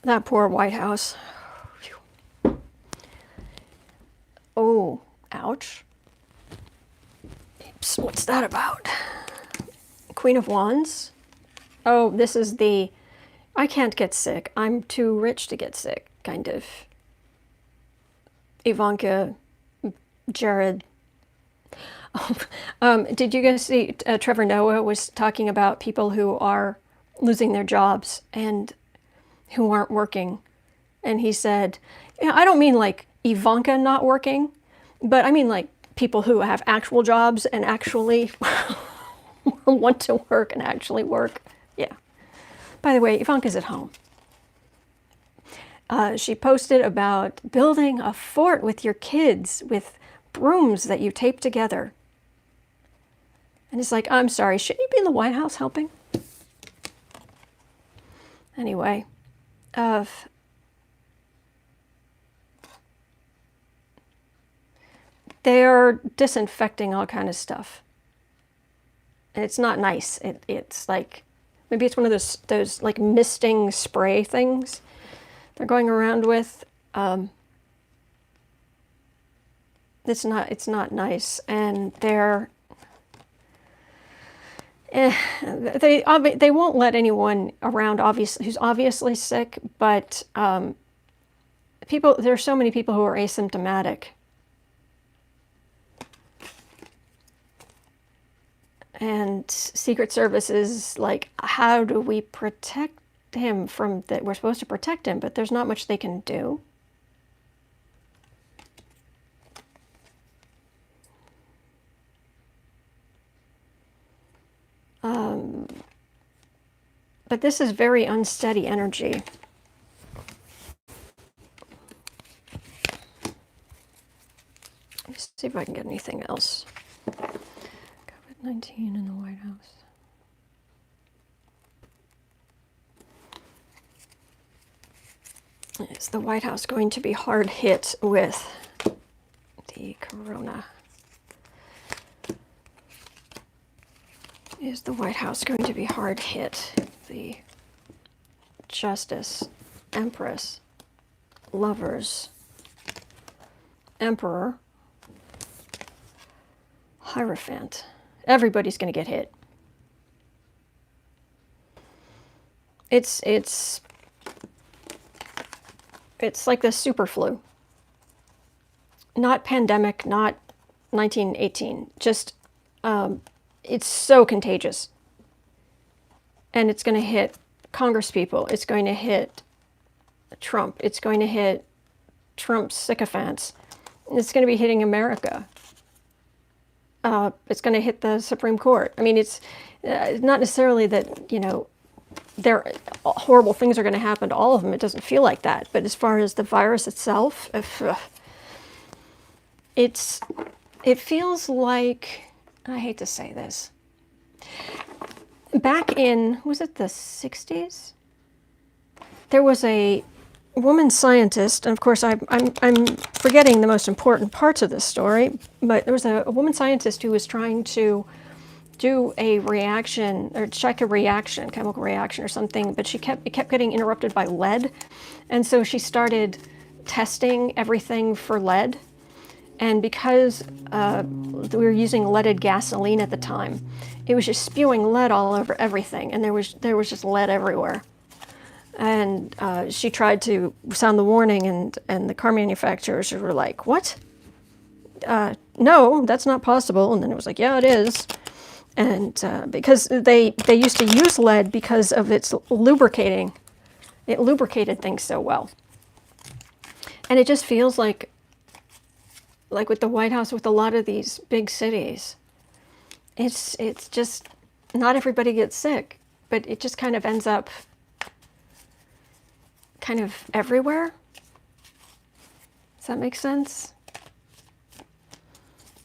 Speaker 1: That poor White House. Oh, ouch. Oops, what's that about? Queen of Wands? Oh, this is the, I can't get sick. I'm too rich to get sick, kind of. Ivanka, Jared. Did you guys see Trevor Noah was talking about people who are losing their jobs and who aren't working? And he said, I don't mean like Ivanka not working, but I mean like people who have actual jobs and actually want to work and actually work. Yeah. By the way, Ivanka's at home. She posted about building a fort with your kids with brooms that you tape together. And it's like, I'm sorry, shouldn't you be in the White House helping? Anyway, they're disinfecting all kind of stuff. And it's not nice. It's like, maybe it's one of those like misting spray things they're going around with. It's not nice. And they won't let anyone around who's obviously sick, but there's so many people who are asymptomatic. And Secret Service is like, how do we protect him from that? We're supposed to protect him, but there's not much they can do. But this is very unsteady energy. Let's see if I can get anything else. COVID-19 in the White House. Is the White House going to be hard hit with the corona? Is the White House going to be hard hit? The Justice, Empress, Lovers, Emperor, Hierophant. Everybody's going to get hit. It's like the super flu. Not pandemic, not 1918. Just, it's so contagious. And it's going to hit Congresspeople. It's going to hit Trump. It's going to hit Trump's sycophants. It's going to be hitting America. It's going to hit the Supreme Court. I mean, it's not necessarily that, you know, horrible things are going to happen to all of them. It doesn't feel like that. But as far as the virus itself, it feels like, I hate to say this, back in, was it the 60s? There was a woman scientist, and of course I'm forgetting the most important parts of this story, but there was a woman scientist who was trying to do a reaction, or check a reaction, chemical reaction or something, but it kept getting interrupted by lead. And so she started testing everything for lead. And because we were using leaded gasoline at the time, it was just spewing lead all over everything, and there was just lead everywhere. And she tried to sound the warning, and the car manufacturers were like, "What? No, that's not possible." And then it was like, "Yeah, it is." And because they used to use lead because of its lubricating, it lubricated things so well. And it just feels like with the White House, with a lot of these big cities, it's just, not everybody gets sick, but it just kind of ends up kind of everywhere. Does that make sense?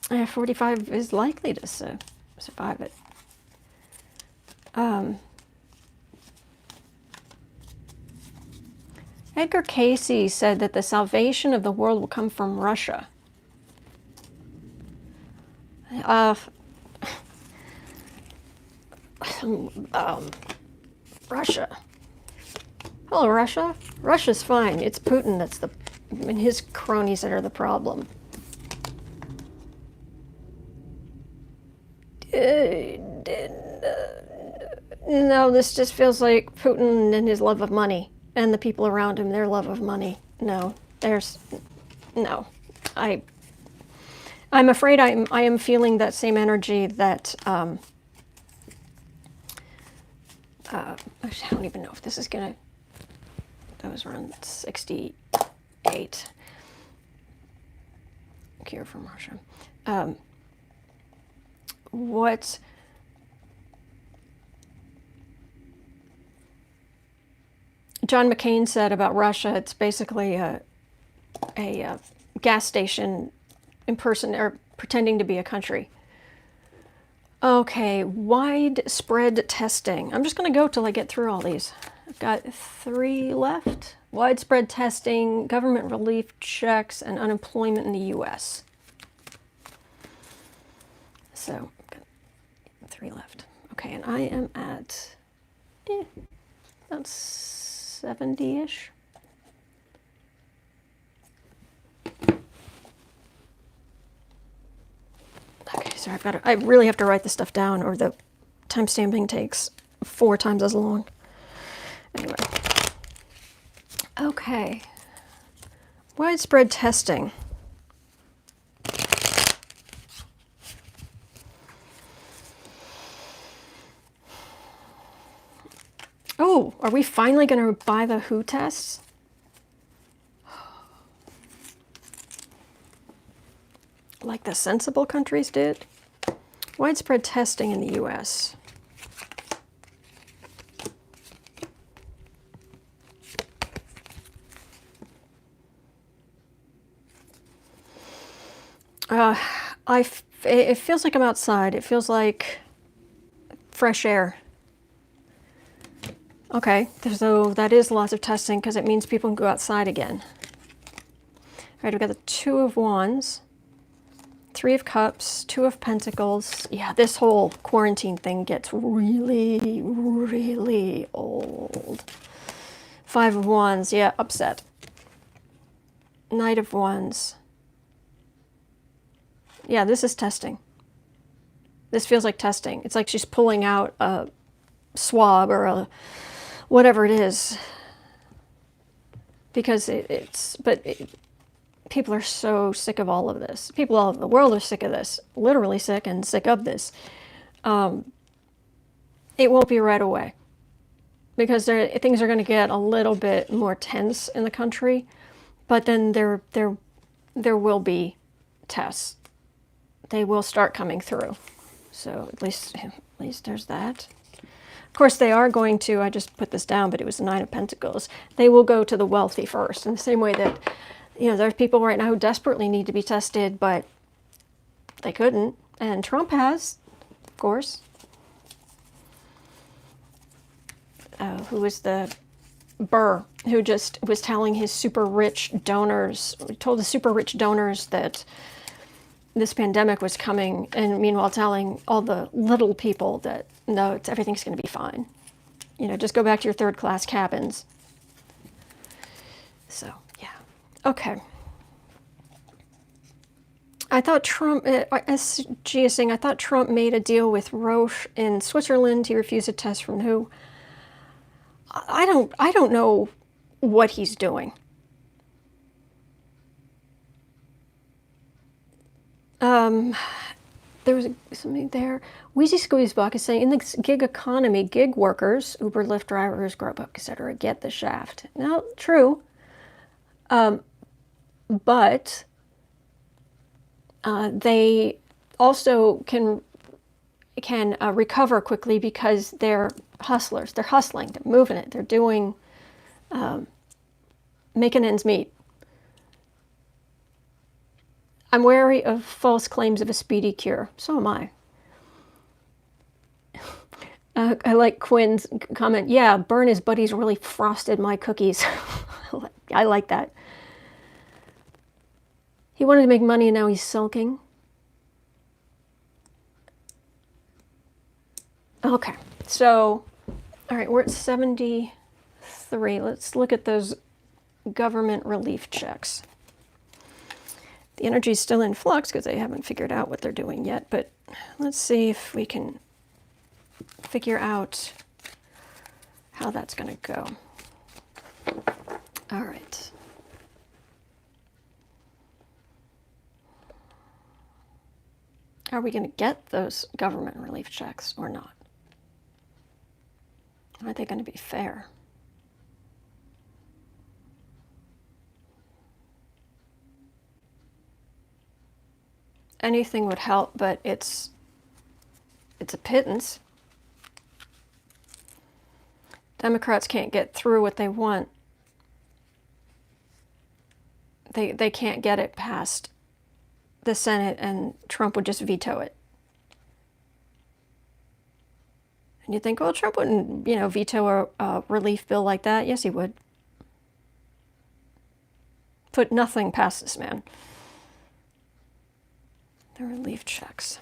Speaker 1: 45 is likely to survive it. Edgar Casey said that the salvation of the world will come from Russia. Russia. Hello, Russia. Russia's fine. It's Putin and his cronies that are the problem. No, this just feels like Putin and his love of money, and the people around him, their love of money. No, no. I'm afraid I am feeling that same energy that, I don't even know if this is gonna, that was around 68. Cure from Russia. What John McCain said about Russia, it's basically a gas station or pretending to be a country. Okay, widespread testing. I'm just going to go till I get through all these. I've got 3 left. Widespread testing, government relief checks, and unemployment in the U.S. So, I've got 3 left. Okay, and I am at about 70-ish. Okay, so I really have to write this stuff down, or the timestamping takes 4 times as long. Anyway. Okay. Widespread testing. Oh, are we finally going to buy the WHO tests? Like the sensible countries did? Widespread testing in the US. It feels like I'm outside. It feels like fresh air. Okay, so that is lots of testing because it means people can go outside again. All right, we've got the Two of Wands, Three of Cups, Two of Pentacles. Yeah, this whole quarantine thing gets really, really old. Five of Wands, yeah, upset. Knight of Wands. Yeah, this is testing. This feels like testing. It's like she's pulling out a swab or a whatever it is. Because people are so sick of all of this. People all over the world are sick of this. Literally sick and sick of this. It won't be right away. Because things are going to get a little bit more tense in the country. But then there will be tests. They will start coming through. So at least there's that. Of course, they are going to, I just put this down, but it was the Nine of Pentacles. They will go to the wealthy first, in the same way that, there's people right now who desperately need to be tested, but they couldn't. And Trump has, of course. Who was the Burr, who just was telling his super rich donors, told the super rich donors that this pandemic was coming, and meanwhile telling all the little people that, no, everything's going to be fine. Just go back to your third-class cabins. So, yeah. Okay. I thought Trump, as G is saying, I thought Trump made a deal with Roche in Switzerland. He refused a test from WHO. I don't know what he's doing. There was something there. Wheezy Squeezebach is saying, in the gig economy, gig workers, Uber, Lyft drivers, Grubhub, etc., get the shaft. Now, true, but they also can recover quickly because they're hustlers. They're hustling. They're moving it. They're doing, making ends meet. I'm wary of false claims of a speedy cure. So am I. I like Quinn's comment. Yeah, Burn his buddies really frosted my cookies. I like that. He wanted to make money and now he's sulking. Okay, so, all right, we're at 73. Let's look at those government relief checks. The energy is still in flux because they haven't figured out what they're doing yet, but let's see if we can figure out how that's going to go. All right. Are we going to get those government relief checks or not? Are they going to be fair? Anything would help, but it's a pittance. Democrats can't get through what they want. They can't get it past the Senate, and Trump would just veto it. And you think, well, Trump wouldn't, veto a relief bill like that. Yes, he would. Put nothing past this man. The relief checks.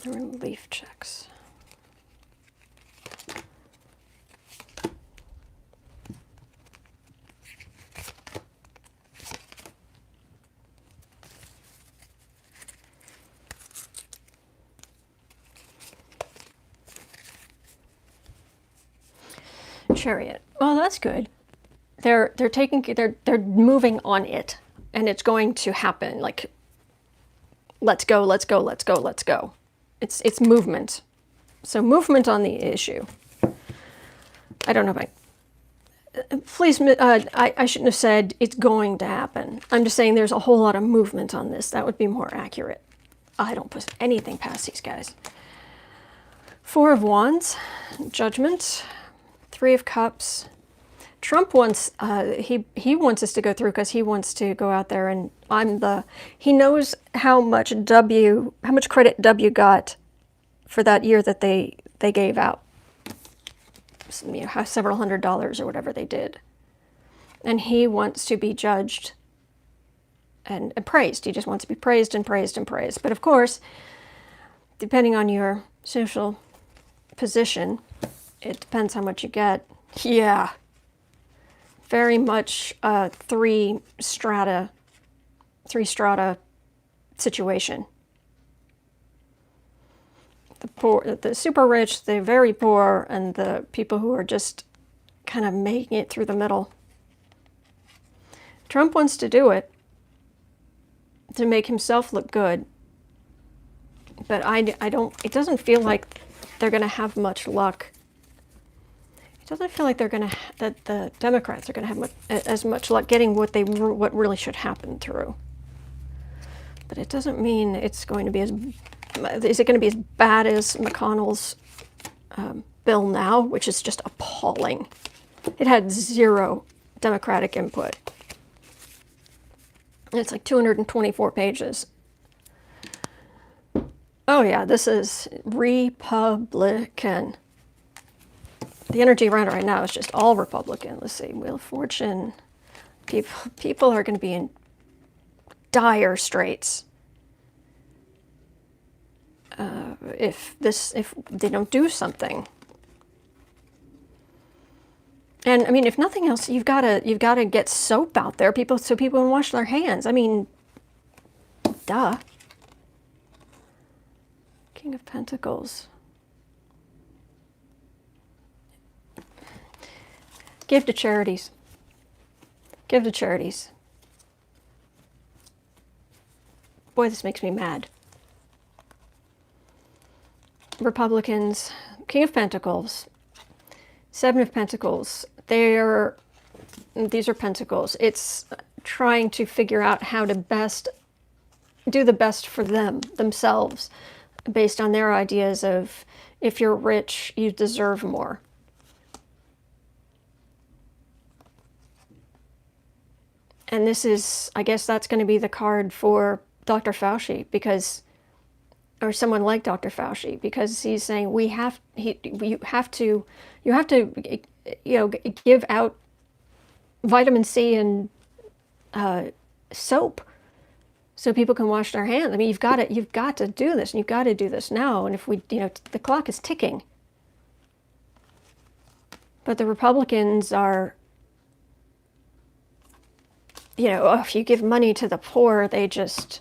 Speaker 1: The relief checks. Chariot. Well, that's good. They're moving on it, and it's going to happen like let's go, let's go, let's go, let's go. It's movement. So movement on the issue. I don't know if please, I shouldn't have said it's going to happen. I'm just saying there's a whole lot of movement on this. That would be more accurate. I don't put anything past these guys. Four of Wands, Judgment, Three of Cups. Trump wants, he wants us to go through because he wants to go out there and he knows how much credit W got for that year that they gave out. Several $100s or whatever they did. And he wants to be judged and praised. He just wants to be praised and praised and praised. But of course, depending on your social position, it depends how much you get. Yeah. Very much three strata situation. The poor, the super rich, the very poor, and the people who are just kind of making it through the middle. Trump wants to do it to make himself look good, but I don't. It doesn't feel like they're going to have much luck. It doesn't feel like that the Democrats are going to have as much luck getting what really should happen through. But it doesn't mean it's going to be as. Is it going to be as bad as McConnell's bill now, which is just appalling? It had zero Democratic input. It's like 224 pages. Oh yeah, this is Republican. The energy around it right now is just all Republican. Let's see, Wheel of Fortune. People are going to be in dire straits. If they don't do something. And I mean, if nothing else, you've got to get soap out there, so people can wash their hands. I mean, duh. King of Pentacles. Give to charities. Give to charities. Boy, this makes me mad. Republicans, King of Pentacles, Seven of Pentacles. These are Pentacles. It's trying to figure out how to do the best for themselves, based on their ideas of if you're rich, you deserve more. And this is, I guess that's going to be the card for Dr. Fauci, or someone like Dr. Fauci, because he's saying you have to give out vitamin C and soap so people can wash their hands. I mean, you've got to do this, and you've got to do this now. And if the clock is ticking. But the Republicans are, if you give money to the poor, they just.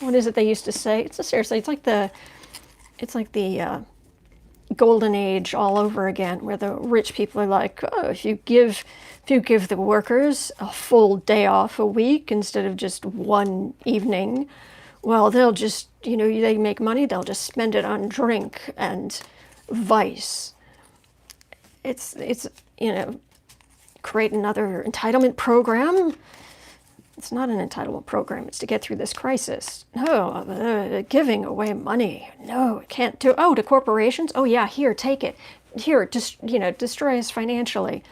Speaker 1: What is it they used to say? Seriously, it's like the golden age all over again, where the rich people are like, oh, if you give the workers a full day off a week instead of just one evening, well, they'll just, they make money, they'll just spend it on drink and vice. It's create another entitlement program. It's not an entitlement program. It's to get through this crisis. No, giving away money. No, it can't do. Oh, to corporations? Oh, yeah, here, take it. Here, just, destroy us financially.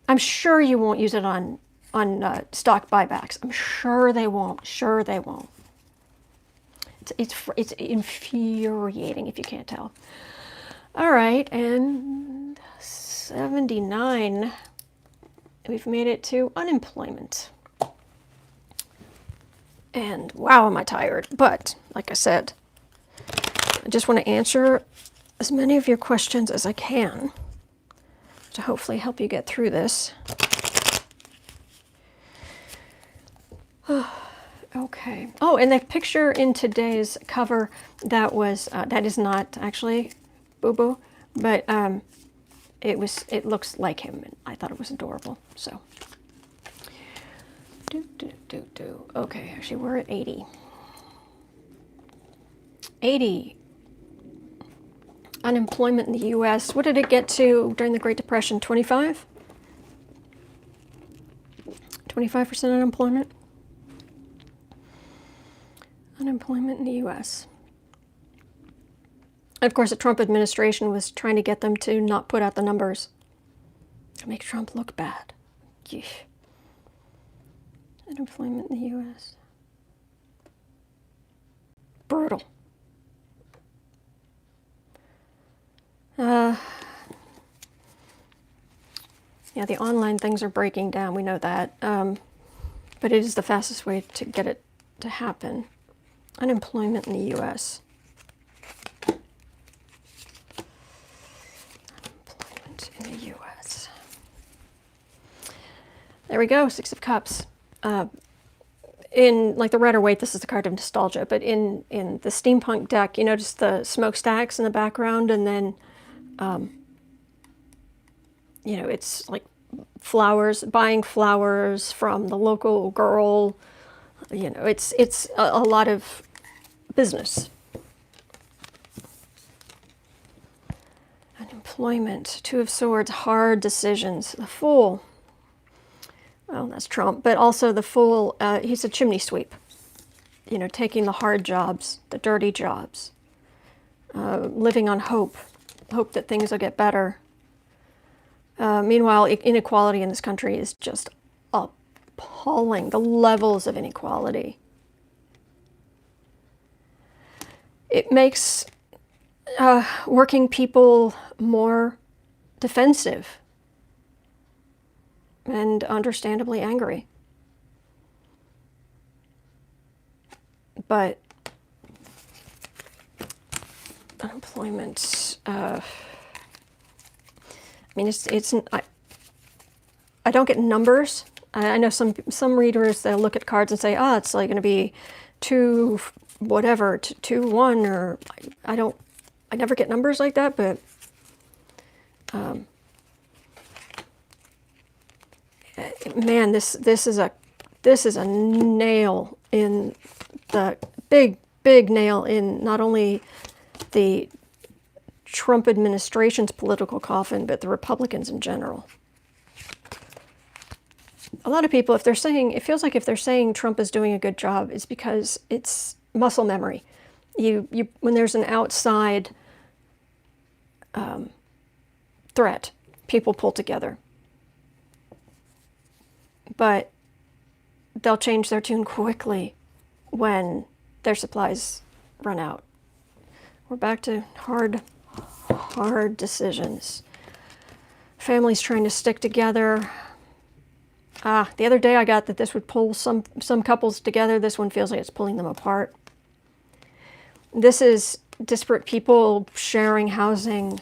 Speaker 1: I'm sure you won't use it on stock buybacks. I'm sure they won't. Sure they won't. It's infuriating if you can't tell. All right, and 79. We've made it to unemployment. And wow, am I tired. But, like I said, I just want to answer as many of your questions as I can to hopefully help you get through this. Okay. Oh, and the picture in today's cover that is not actually Boo Boo, but it looks like him, and I thought it was adorable. So. Okay, actually we're at 80. 80. Unemployment in the U.S. What did it get to during the Great Depression? 25? 25% unemployment? Unemployment in the U.S. And of course, the Trump administration was trying to get them to not put out the numbers to make Trump look bad. Yeesh. Unemployment in the U.S. Brutal. Yeah, the online things are breaking down. We know that. But it is the fastest way to get it to happen. Unemployment in the U.S. Unemployment in the U.S. There we go, Six of Cups. In like the Rider-Waite, this is the card of nostalgia, but in the steampunk deck, you notice the smokestacks in the background, and then, you know, it's like flowers, buying flowers from the local girl. You know, it's a lot of business. Unemployment, Two of Swords, hard decisions. The Fool. Well, that's Trump, but also the Fool, he's a chimney sweep. You know, taking the hard jobs, the dirty jobs, living on hope that things will get better. Meanwhile, inequality in this country is just appalling, the levels of inequality. It makes working people more defensive and understandably angry. But unemployment, I mean, I don't get numbers. I know some readers, they'll look at cards and say, it's like going to be 2 whatever, 2-1, or I never get numbers like that, but man, this is a nail in the big nail in not only the Trump administration's political coffin, but the Republicans in general. A lot of people, if they're saying, it feels like if they're saying Trump is doing a good job, it's because it's muscle memory. When there's an outside threat, people pull together. But they'll change their tune quickly when their supplies run out. We're back to hard decisions. Families trying to stick together. The other day I got that this would pull some couples together. This one feels like it's pulling them apart. This is disparate people sharing housing.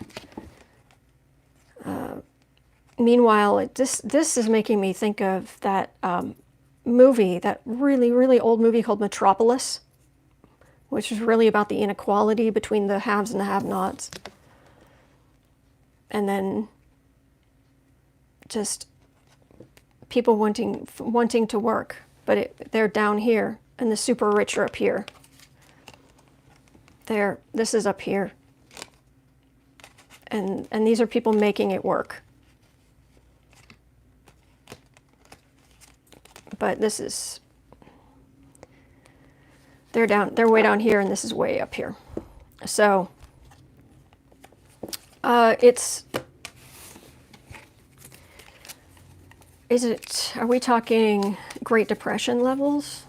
Speaker 1: Meanwhile, this is making me think of that movie, that really old movie called Metropolis, which is really about the inequality between the haves and the have-nots. And then just people wanting to work, but they're down here, and the super rich are up here. This is up here. And these are people making it work. But this is, they're way down here, and this is way up here. So are we talking Great Depression levels?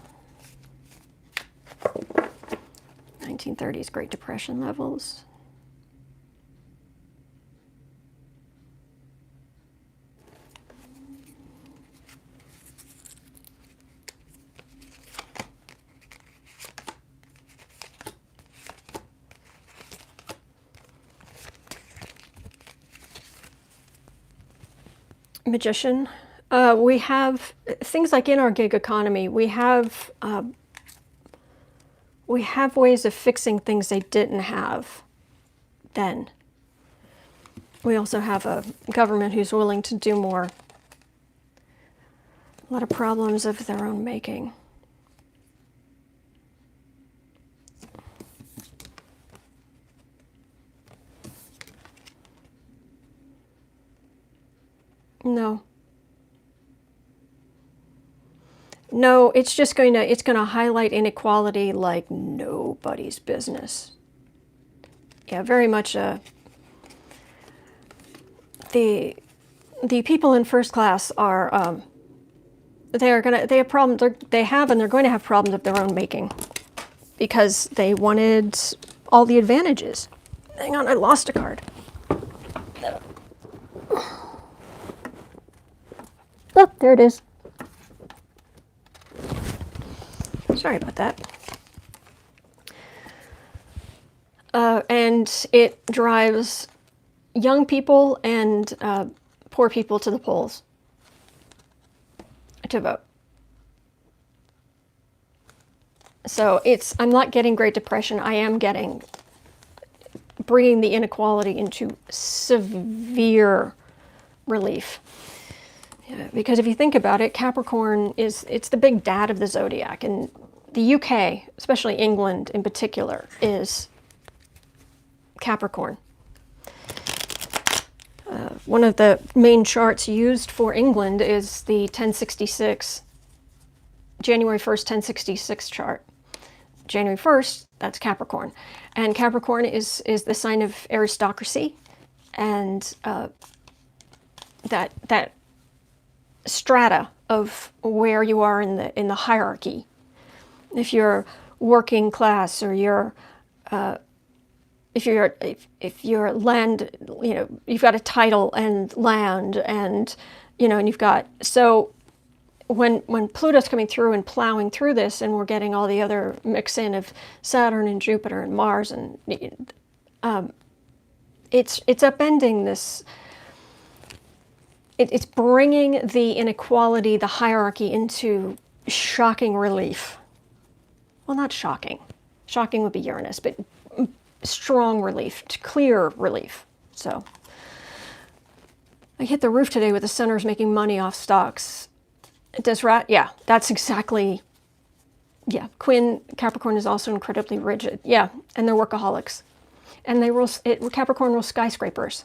Speaker 1: 1930s Great Depression levels. Magician. We have things like in our gig economy, we have ways of fixing things they didn't have then. We also have a government who's willing to do more. A lot of problems of their own making. No. No, it's just going to, it's going to highlight inequality like nobody's business. Yeah, very much the people in first class are they have problems, they have and they're going to have problems of their own making because they wanted all the advantages. Hang on, I lost a card. Oh, there it is. Sorry about that. And it drives young people and poor people to the polls to vote. So I'm not getting Great Depression. I am getting bringing the inequality into severe relief. Yeah, because if you think about it, Capricorn it's the big dad of the zodiac, and the UK, especially England in particular, is Capricorn. One of the main charts used for England is the 1066, January 1st, 1066 chart. January 1st, that's Capricorn. And Capricorn is the sign of aristocracy and that strata of where you are in the hierarchy. If you're working class or if you're land, you've got a title and land and and you've got, so when Pluto's coming through and plowing through this, and we're getting all the other mix in of Saturn and Jupiter and Mars, and it's upending this. It's bringing the inequality, the hierarchy, into shocking relief. Well, not shocking. Shocking would be Uranus, but strong relief, clear relief. So I hit the roof today with the centers making money off stocks. Does rat? Yeah, that's exactly. Yeah, Capricorn is also incredibly rigid. Yeah, and they're workaholics, and Capricorn rules skyscrapers.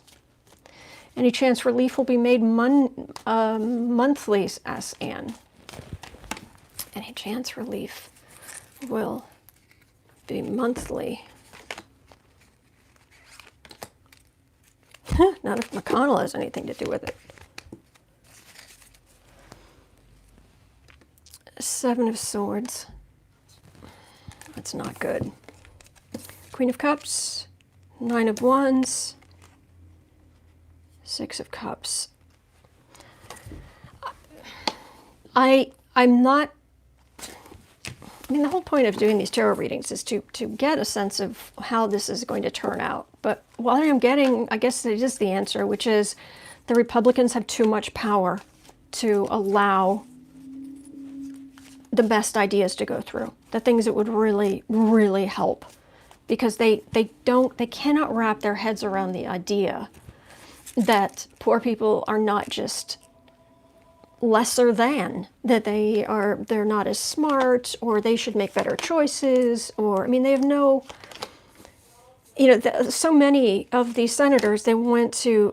Speaker 1: Any chance relief will be made monthly? Asks Anne. Any chance relief will be monthly? Not if McConnell has anything to do with it. Seven of Swords. That's not good. Queen of Cups. Nine of Wands. Six of Cups. I'm not. I mean, the whole point of doing these tarot readings is to get a sense of how this is going to turn out. But what I'm getting, I guess it is the answer, which is the Republicans have too much power to allow the best ideas to go through, the things that would really, really help, because they cannot wrap their heads around the idea that poor people are not just lesser than, that they're not as smart, or they should make better choices, or, I mean, they have no, so many of these senators, they went to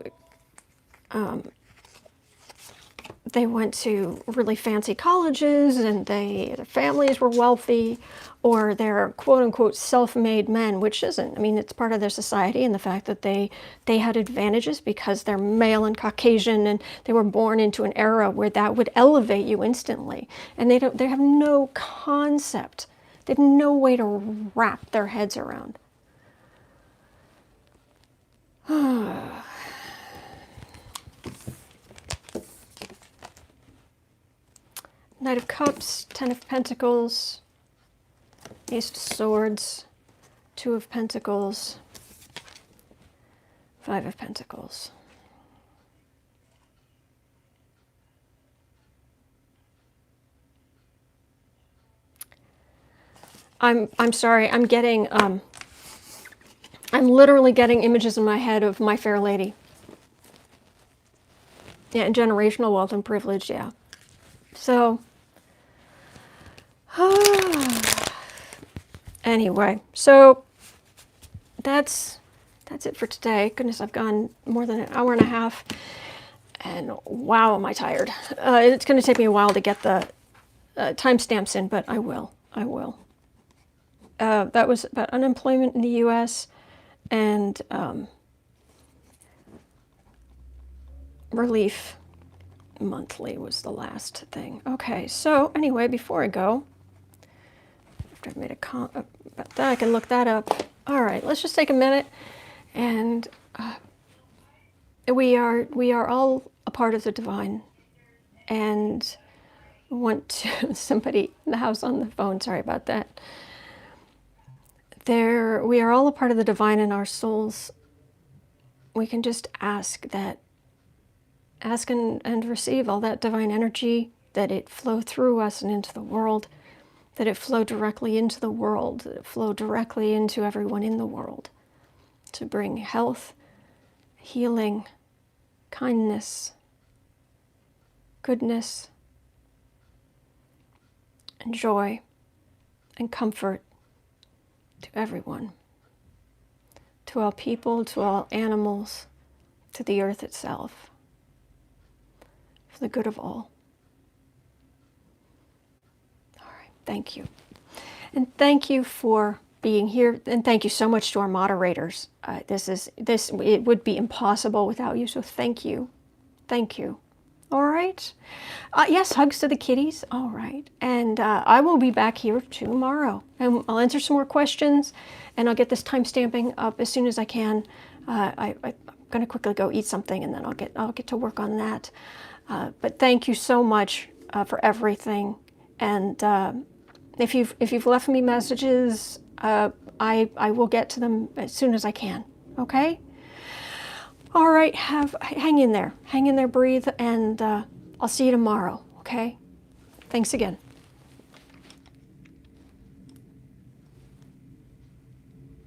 Speaker 1: really fancy colleges, and their families were wealthy, or they're quote-unquote self-made men, which isn't. I mean, it's part of their society, and the fact that they had advantages because they're male and Caucasian, and they were born into an era where that would elevate you instantly. And they have no concept. They have no way to wrap their heads around. Knight of Cups, Ten of Pentacles, Ace of Swords, Two of Pentacles, Five of Pentacles. I'm sorry, I'm getting, I'm literally getting images in my head of My Fair Lady. Yeah, and generational wealth and privilege, yeah. So, anyway, so that's it for today. Goodness, I've gone more than an hour and a half. And wow, am I tired. It's going to take me a while to get the timestamps in, but I will. I will. That was about unemployment in the U.S. and relief monthly was the last thing. Okay, so anyway, before I go, after I've made a comment about that, I can look that up. All right, let's just take a minute, and we are all a part of the divine, and want to somebody in the house on the phone. Sorry about that. We are all a part of the divine in our souls. We can just ask and receive all that divine energy, that it flow through us and into the world, that it flow directly into the world, that it flow directly into everyone in the world, to bring health, healing, kindness, goodness, and joy, and comfort to everyone, to all people, to all animals, to the earth itself, for the good of all. All right, thank you. And thank you for being here, and thank you so much to our moderators. It would be impossible without you, so thank you. Thank you. All right. Yes, hugs to the kitties. All right. And I will be back here tomorrow. And I'll answer some more questions, and I'll get this time stamping up as soon as I can. I'm going to quickly go eat something, and then I'll get to work on that. But thank you so much for everything. And if you've left me messages, I will get to them as soon as I can. Okay? All right, hang in there, breathe, and I'll see you tomorrow, okay? Thanks again.